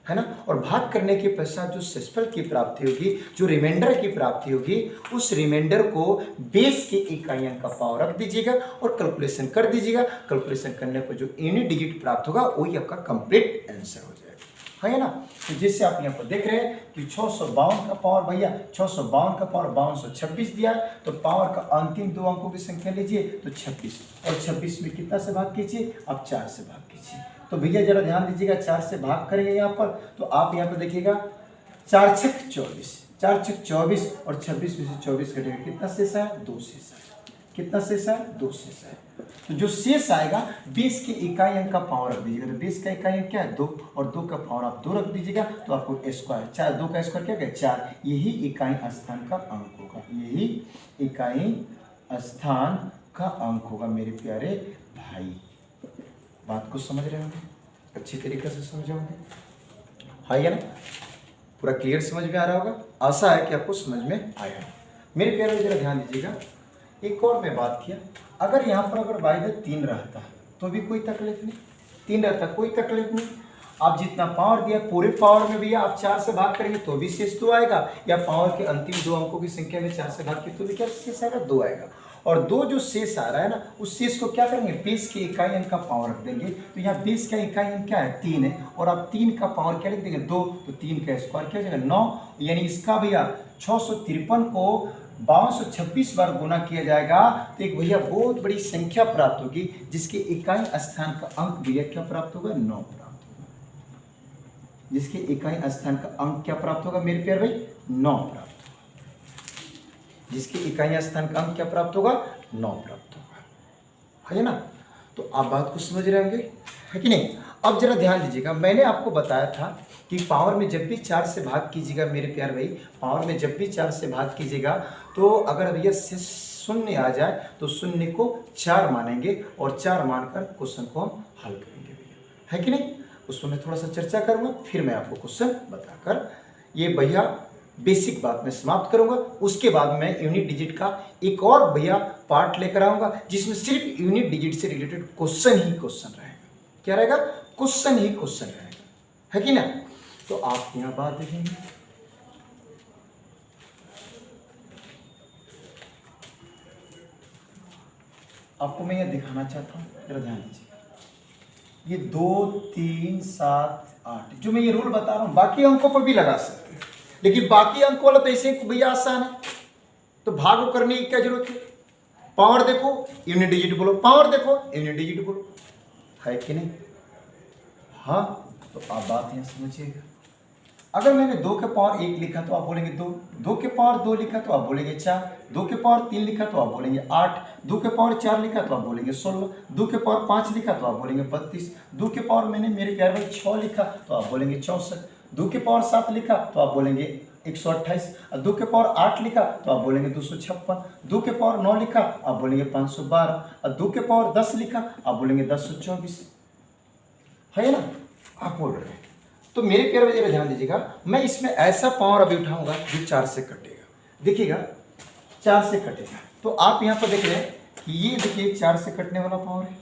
है ना। और भाग करने के पश्चात जो शेषफल की प्राप्ति होगी, जो रिमाइंडर की प्राप्ति होगी, उस रिमाइंडर को बेस के इकाई अंक का पावर रख दीजिएगा और कैलकुलेशन कर दीजिएगा। कैलकुलेशन करने पर जो यूनिट डिजिट प्राप्त होगा वही आपका कंप्लीट आंसर हो जाएगा, है ना। तो जैसे आप यहाँ पर देख रहे हैं कि 652 का पावर भैया 652 का पावर 5226 दिया है, तो पावर का अंतिम 2 अंकों की संख्या लीजिए तो 26, और 26 में कितना से भाग कीजिए आप 4 से भाग कीजिए। तो भैया जरा ध्यान दीजिएगा 4 से भाग करेंगे यहाँ पर, तो आप यहाँ पर देखिएगा 4 छक 24, 4 छक 24 और 26 में से 24 कटेगा, कितना शेष है 2 शेष है, कितना शेष है 2 शेष है। तो जो शेष आएगा 20 के इकाई अंक का पावर रख दीजिएगा, तो 20 का इकाई अंक क्या है 2, और 2 का पावर आप 2 रख दीजिएगा, तो आपको स्क्वायर 4, 2 का स्क्वायर क्या है 4, यही इकाई स्थान का अंक होगा, यही इकाई स्थान का अंक होगा मेरे प्यारे भाई। बात को समझ रहे होंगे, अच्छी तरीके से समझे होंगे, है ना। पूरा क्लियर समझ में आ रहा होगा, आशा है कि आपको समझ में आया। मेरे प्यारे जरा ध्यान दीजिएगा, एक और मैं बात किया, अगर यहाँ पर अगर बाय द 3 रहता तो भी कोई तकलीफ नहीं, 3 रहता कोई तकलीफ नहीं। आप जितना पावर दिया पूरे पावर में भैया आप 4 से भाग करेंगे तो भी शेष 2 आएगा, या पावर के अंतिम 2 अंकों की संख्या में 4 से भाग के तो भी क्या शेष आएगा 2 आएगा। और 2 जो शेष आ रहा है ना, उस शेष को क्या करेंगे 20 के इकाई अंक का पावर रख देंगे, तो यहाँ 20 का इकाई अंक क्या है 3 है, और आप 3 का पावर क्या लिख देंगे 2, तो 3 का स्क्वायर क्या हो जाएगा 9, यानी इसका भैया 653 को 5226 बार गुना किया जाएगा, तो एक भैया बहुत बड़ी संख्या प्राप्त होगी, जिसके इकाई स्थान का अंक भैया क्या प्राप्त होगा 9 प्राप्त होगा, जिसके इकाई स्थान का अंक क्या प्राप्त होगा मेरे प्यारे भाई 9 प्राप्त होगा, जिसके इकाई स्थान का अंक क्या प्राप्त होगा 9 प्राप्त होगा, है ना। तो आप बात को समझ रहे होंगे, है कि नहीं। अब जरा ध्यान दीजिएगा, मैंने आपको बताया था कि पावर में जब भी 4 से भाग कीजिएगा मेरे प्यारे भाई, पावर में जब भी 4 से भाग कीजिएगा, तो अगर भैया शून्य आ जाए तो शून्य को 4 मानेंगे और 4 मानकर क्वेश्चन को हम हल करेंगे भैया, है कि नहीं। उसमें मैं थोड़ा सा चर्चा करूँगा, फिर मैं आपको क्वेश्चन बताकर ये भैया बेसिक बात में समाप्त करूँगा। उसके बाद मैं यूनिट डिजिट का एक और भैया पार्ट लेकर आऊँगा, जिसमें सिर्फ यूनिट डिजिट से रिलेटेड क्वेश्चन ही क्वेश्चन रहेगा। क्या रहेगा क्वेश्चन ही क्वेश्चन रहेगा, है कि ना। तो आप यहाँ बात देखेंगे, आपको मैं यह दिखाना चाहता हूँ, जरा ध्यान दीजिए। ये 2, 3, 7, 8 जो मैं ये रूल बता रहा हूँ बाकी अंकों पर भी लगा सकते हैं, लेकिन बाकी अंक वाला तो ऐसे भैया आसान है, तो भाग करने की क्या जरूरत है। पावर देखो यूनिट डिजिट बोलो, पावर देखो यूनिट डिजिट बोलो, है कि नहीं। हाँ, तो आप बात यहाँ समझिएगा। अगर मैंने 2 के पावर 1 लिखा तो आप बोलेंगे 2, 2 के पावर 2 लिखा तो आप बोलेंगे 4, 2 के पावर 3 लिखा तो आप बोलेंगे 8, 2 के पावर 4 लिखा तो आप बोलेंगे 16, 2 के पावर 5 लिखा तो आप बोलेंगे 32, 2 के पावर मैंने मेरे प्यार भाई 6 लिखा तो आप बोलेंगे 64, 2 के पावर 7 लिखा तो आप बोलेंगे 128। और 2 के पावर 8 लिखा तो आप बोलेंगे 256। 2 के पावर 9 लिखा आप बोलेंगे 512। और 2 के पावर 10 लिखा आप बोलेंगे 1024, है ना, आप बोल रहे हैं। तो मेरे प्यारे बच्चे ध्यान दीजिएगा, मैं इसमें ऐसा पावर अभी उठाऊंगा जो 4 से कटेगा, देखिएगा 4 से कटेगा। तो आप यहाँ पर देख रहे हैं कि ये देखिए 4 से कटने वाला पावर है,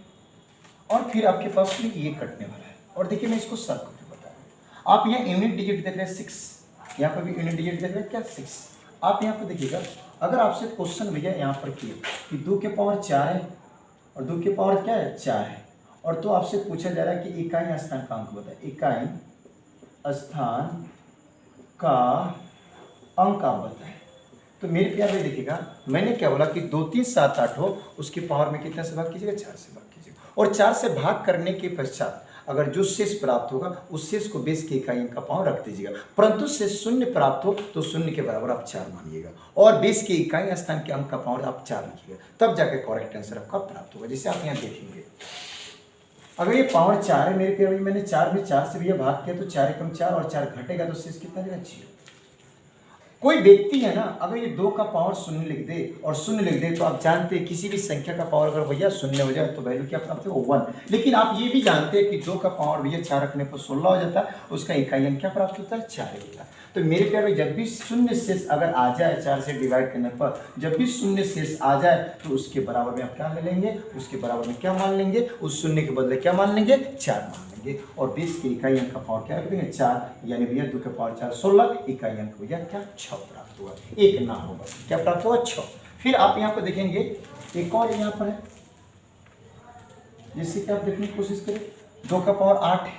और फिर आपके पास भी ये कटने वाला है। और देखिए मैं इसको सर्व करके बता रहा हूँ। आप यहाँ यूनिट डिजिट देख रहे हैं 6, यहाँ पर भी यूनिट डिजिट देख रहे हैं क्या 6। आप यहाँ पर देखिएगा, अगर आपसे क्वेश्चन भैया यहाँ पर किया कि 2 के पावर 4 है और 2 के पावर क्या है 4 है, और तो आपसे पूछा जा रहा है कि इकाई स्थान का अंक बताए, इकाई स्थान का अंक आप बताएं। तो मेरे प्यार में देखिएगा, मैंने क्या बोला कि 2 3 7 8 हो, उसके पावर में कितना से भाग कीजिएगा 4 से भाग कीजिएगा। और 4 से भाग करने के पश्चात अगर जो शेष प्राप्त होगा उस शेष को बेस के इकाई अंक का पावर रख दीजिएगा, परंतु शेष शून्य प्राप्त हो तो शून्य के बराबर आप 4 मानिएगा, और बेस के इकाई स्थान के अंक का पावर आप 4 लिखिएगा, तब जाके करेक्ट आंसर आपका प्राप्त होगा। जैसे आप यहाँ देखेंगे, अगर ये पावर 4 है मेरे प्यारे, मैंने 4 में 4 से भैया भाग किया तो 4 एकम 4 और 4 घटेगा तो शेष कितना देगा 0। कोई व्यक्ति है ना, अगर ये 2 का पावर 0 लिख दे और 0 लिख दे तो आप जानते हैं किसी भी संख्या का पावर अगर भैया 0 हो जाए तो वैल्यू क्या प्राप्त होगा 1। लेकिन आप ये भी जानते हैं कि 2 का पावर भैया 4 रखने पर 16 हो जाता है, उसका इकाई अंक क्या प्राप्त होता है 4 होता है। तो मेरे प्यारे जब भी शून्य शेष अगर आ जाए 4 से डिवाइड करने पर, जब भी शून्य शेष आ जाए तो उसके बराबर में आप क्या ले लेंगे, उसके बराबर में क्या मान लेंगे, उस शून्य के बदले क्या मान लेंगे 4 मान लेंगे, और 20 के इकाई अंक का पावर क्या रख देंगे 4, यानी भैया 2 के पावर 4 16, इकाई अंक भैया क्या 6 प्राप्त हुआ, एक ना होगा, क्या प्राप्त होगा 6। फिर आप यहाँ पर देखेंगे एक और यहाँ पर है, जिससे कि आप देखने की कोशिश करें 2 का पावर 8 है,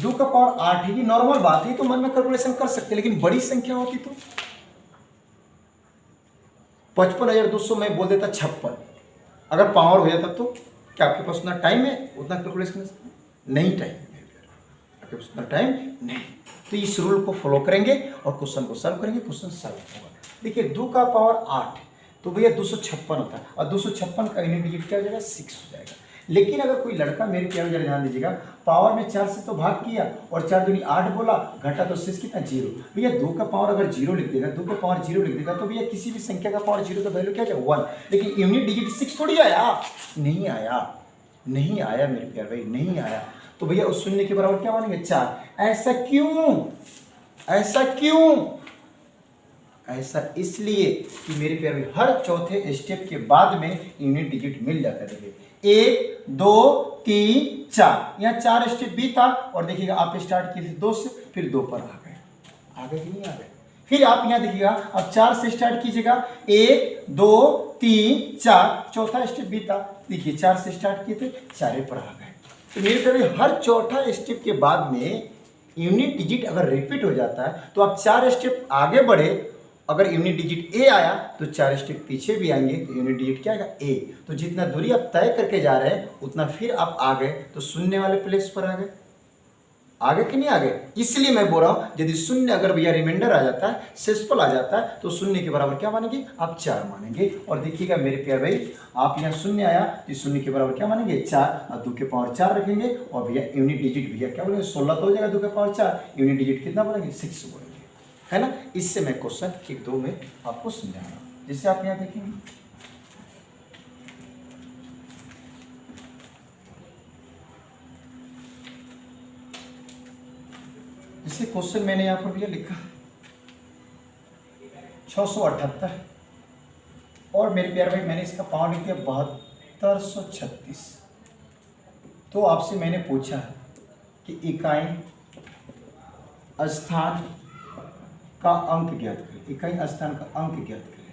2 का पावर 8 है, ये नॉर्मल बात है तो मन में कैलकुलेशन कर सकते हैं, लेकिन बड़ी संख्या होती तो 55,200 मैं बोल देता 56, अगर पावर हो जाता तो क्या आपके पास उतना टाइम है उतना कैलकुलेशन नहीं, टाइम आपके पास उतना टाइम नहीं। तो इस रूल को फॉलो करेंगे और क्वेश्चन को सॉल्व करेंगे, क्वेश्चन सॉल्व होगा। देखिए 2 का पावर 8 तो भैया 256 होता है, और 256 का यूनिट डिजिट क्या हो जाएगा 6 हो जाएगा। लेकिन अगर कोई लड़का, मेरे प्यारे जरा ध्यान दीजिएगा, पावर में 4 से तो भाग किया और 4 दूनी 8 बोला, घटा तो शेष कितना 0। भैया 2 का पावर अगर 0 लिख देगा, 2 का पावर 0 लिख देगा तो भैया किसी भी संख्या का पावर 0 तो वैल्यू क्या है 1। लेकिन यूनिट डिजिट 6 थोड़ी आया, नहीं आया, नहीं आया मेरे प्यारे भाई, नहीं आया। तो भैया उस शून्य के बराबर क्या मानेंगे 4। ऐसा क्यों, ऐसा क्यों, ऐसा इसलिए कि मेरे प्यारे भाई हर चौथे स्टेप के बाद में यूनिट डिजिट मिल जाता है। देखिए 1 2 3 4, यहाँ 4 स्टेप बीता और देखिएगा आप स्टार्ट किए थे 2 से, फिर 2 पर आ गए, आ गए कि नहीं आ गए। फिर आप यहाँ देखिएगा अब 4 से स्टार्ट कीजिएगा, 1 2 3 4, चौथा स्टेप बीता, देखिए 4 से स्टार्ट किए थे 4 पर आ गए। तो मेरे प्यारे हर चौथा स्टेप के बाद में यूनिट डिजिट अगर रिपीट हो जाता है तो आप 4 स्टेप आगे बढ़े, अगर यूनिट डिजिट ए आया तो 4 स्टेप पीछे भी आएंगे तो यूनिट डिजिट क्या आएगा ए। तो जितना दूरी आप तय करके जा रहे हैं उतना फिर आप आ गए तो शून्य वाले प्लेस पर आ गए, आगे कि नहीं आ गए। इसलिए मैं बोल रहा हूँ यदि शून्य अगर भैया रिमाइंडर आ जाता है, शेषफल आ जाता है, तो शून्य के बराबर क्या मानेंगे आप 4 मानेंगे। और देखिएगा मेरे प्यारे भाई, आप यहाँ शून्य आया तो शून्य के बराबर क्या मानेंगे 4, और 2 के पावर 4 रखेंगे, और भैया यूनिट डिजिट भैया क्या बोलेंगे 16 तो हो जाएगा, 2 के पावर 4, यूनिट डिजिट कितना बोलेंगे 6 बोलेंगे, है ना। इससे मैं क्वेश्चन 1 2 में आपको समझा रहा हूँ, जिससे आप यहाँ देखेंगे जैसे क्वेश्चन मैंने यहाँ पर भैया लिखा 678, और मेरे प्यारे भाई मैंने इसका पावर लिख दिया 7236। तो आपसे मैंने पूछा कि इकाई स्थान का अंक ज्ञात करें, इकाई स्थान का अंक ज्ञात करें,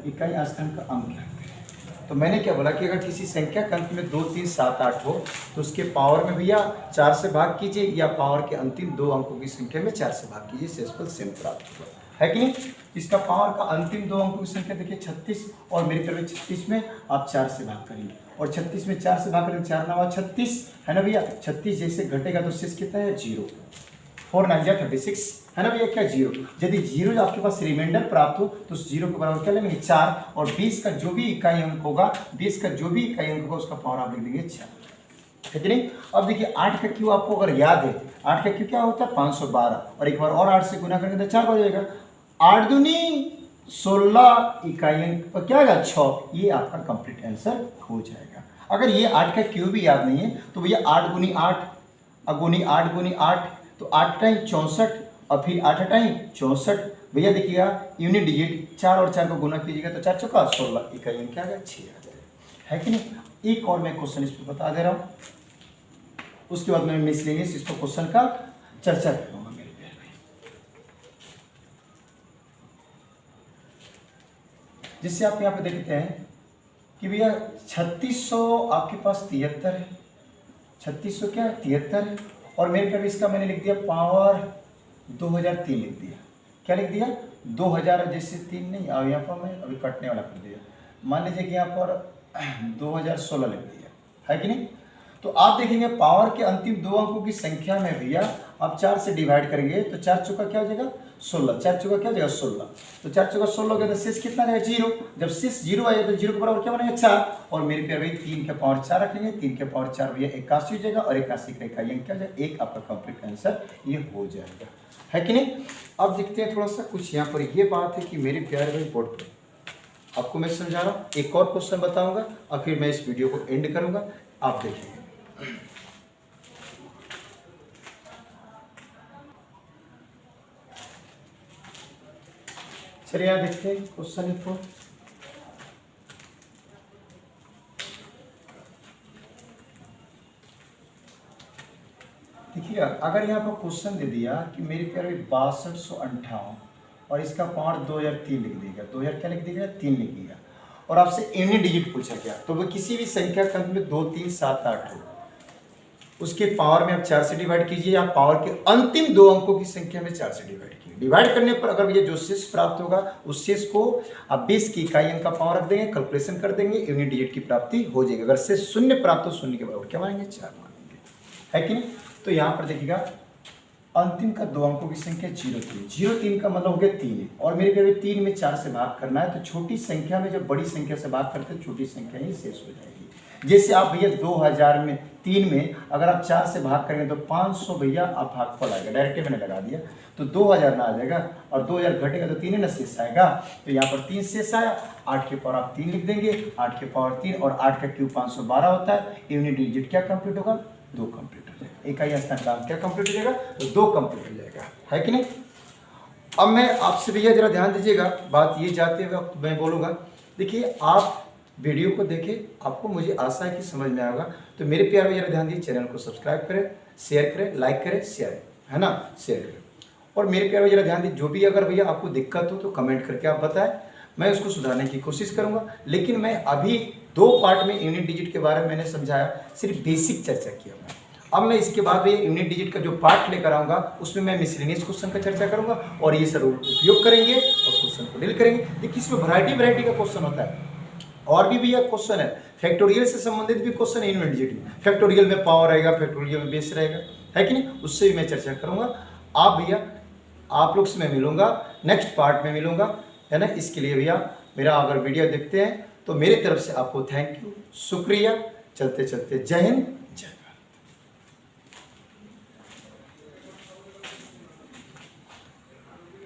इकाई स्थान का अंक ज्ञात करें। तो मैंने क्या बोला कि अगर किसी संख्या के अंक में 2 3 7 8 हो तो उसके पावर में भैया 4 से भाग कीजिए, या पावर के अंतिम 2 अंकों की संख्या में 4 से भाग कीजिए, शेषफल सेम प्राप्त होगा, है कि नहीं। इसका पावर का अंतिम 2 अंकों की संख्या देखिए 36, और मेरे तरफ 36 में आप 4 से भाग करेंगे, और 36 में 4 से भाग करेंगे 4 9 36, है ना भैया। 36 जैसे घटेगा तो शेष कितना है 0, 4 9 36, है ना भैया क्या 0। यदि 0 आपके पास रिमाइंडर प्राप्त हो तो 0 के बराबर क्या लेंगे 4, और 20 का जो भी इकाई अंक होगा, 20 का जो भी इकाई अंक होगा उसका पावर आप लिख देंगे 4, है कि नहीं। अब देखिए 8 का क्यू आपको अगर याद है, 8 का क्यू क्या होता है 512, और एक बार और 8 से गुना करेंगे तो 4 हो जाएगा। 8 दूनी 16 इकाइयों पर क्या आएगा 6, ये आपका कंप्लीट आंसर हो जाएगा। अगर ये 8 का क्यू भी याद नहीं है तो भैया 8 गुनी 8 अगुनी 8 गुनी 8 तो 8 टाइम 64 और फिर 8 टाइम 64। भैया देखिएगा यूनिट डिजिट 4 और 4 को गुना कीजिएगा तो 4 चौका 16 इकाइयों क्या आ गया 6 आ जाएगा, है कि नहीं। एक और मैं क्वेश्चन इस पर बता दे रहा हूँ, उसके बाद मैं मिसलेनियस इस पर क्वेश्चन का चर्चा करूँगा मेरे प्यारे भाई। जिससे आप यहाँ पे देखते हैं कि भैया 3600 आपके पास 73 है, 3600 क्या 73 है, और मेरे प्यारे इसका मैंने लिख दिया पावर 2003 लिख दिया। क्या लिख दिया 2000, जैसे 3 नहीं अब यहाँ पर मैं अभी कटने वाला कर दिया, मान लीजिए कि यहाँ पर 2016 लिख दिया, है कि नहीं। तो आप देखेंगे पावर के अंतिम 2 अंकों की संख्या में भैया आप 4 से डिवाइड करेंगे तो 4 चौका क्या हो जाएगा 16, 4 चौका क्या हो जाएगा 16, तो 4 चौका 16 हो गया तो शेष कितना रहेगा 0। जब शेष 0 आएगा तो 0 के बराबर क्या बनेगा 4, और मेरे प्यारे भाई 3 के पावर 4 रखेंगे, 3 के पावर 4 भैया 81 हो जाएगा, और 81 का इकाई क्या हो जाएगा 1, आपका कंप्लीट आंसर ये हो जाएगा, है कि नहीं। अब देखते हैं थोड़ा सा कुछ यहाँ पर ये बात है कि मेरे प्यारे भाई बोर्ड पर आपको मैं समझा रहा हूँ, एक और क्वेश्चन बताऊंगा और फिर मैं इस वीडियो को एंड करूंगा, आप देखिए। चलिए यहाँ देखते हैं क्वेश्चन को। देखिए अगर यहाँ पर क्वेश्चन दे दिया कि मेरे प्यारे 6258 और इसका पावर 2003 लिख देगा, 2000 क्या लिख देगा 3 लिख देगा, और आपसे यूनिट डिजिट पूछा गया तो वो किसी भी संख्या का अंत में 2 3 7 8 हो, उसके पावर में आप 4 से डिवाइड कीजिए, या पावर के अंतिम 2 अंकों की संख्या में 4 से डिवाइड कीजिए। डिवाइड करने पर अगर ये जो शेष प्राप्त होगा उस शेष को आप 20 की इकाई अंक का पावर रख देंगे, कैलकुलेशन कर देंगे, यूनिट डिजिट की प्राप्ति हो जाएगी। अगर शेष शून्य प्राप्त हो, शून्य के बराबर क्या मानेंगे 4 मानेंगे, है कि नहीं। तो यहाँ पर देखिएगा अंतिम का 2 अंकों की संख्या 03, 03 का मतलब हो गया 3 है, और मेरे प्यारे 3 में 4 से भाग करना है तो छोटी संख्या में जब बड़ी संख्या से भाग करते हैं छोटी संख्या ही शेष हो जाएगी। जैसे आप भैया 2000 में 3 में अगर आप 4 से भाग करेंगे तो 500 भैया आप भागफल आएगा, डायरेक्ट मैंने लगा दिया तो 2000 ना आ जाएगा, और 2000 घटेगा तो 3 ना शेष आएगा, तो यहाँ पर 3 शेष आया, 8 के पावर आप 3 लिख देंगे, 8 के पावर 3 और 8 का क्यूब 512 होता है, यूनिट डिजिट क्या कंप्लीट होगा 2 कंप्लीट हो जाएगा, इकाई स्थान का क्या कंप्लीट हो जाएगा तो 2 कंप्लीट हो जाएगा, है कि नहीं। अब मैं आपसे भैया जरा ध्यान दीजिएगा, बात ये जाते हुए मैं बोलूँगा, देखिए आप वीडियो को देखें, आपको मुझे आशा है कि समझ में आएगा, तो मेरे प्यार भैया ध्यान दीजिए, चैनल को सब्सक्राइब करें, शेयर करें, लाइक करें, शेयर है ना, शेयर करें, और मेरे प्यार भैया ध्यान दीजिए, जो भी अगर भैया आपको दिक्कत हो तो कमेंट करके आप बताएं, मैं उसको सुधारने की कोशिश करूंगा। लेकिन मैं अभी 2 पार्ट में यूनिट डिजिट के बारे में मैंने समझाया, सिर्फ बेसिक चर्चा किया मैं। अब मैं इसके बाद भी यूनिट डिजिट का जो पार्ट लेकर आऊँगा उसमें मैं मिसलेनियस क्वेश्चन का चर्चा करूँगा, और ये सब उपयोग करेंगे और क्वेश्चन को डील करेंगे। देखिए इसमें वैरायटी का क्वेश्चन होता है, और भी भैया क्वेश्चन है, फैक्टोरियल से संबंधित भी क्वेश्चन है यूनिट डिजिट में, फैक्टोरियल में पावर रहेगा, फैक्टोरियल में बेस रहेगा, है कि नहीं, उससे भी मैं चर्चा करूँगा। आप भैया आप लोग से मैं मिलूँगा, नेक्स्ट पार्ट में मिलूँगा, है ना। इसके लिए भैया मेरा अगर वीडियो देखते हैं तो मेरी तरफ से आपको थैंक यू, शुक्रिया। चलते चलते जय हिंद,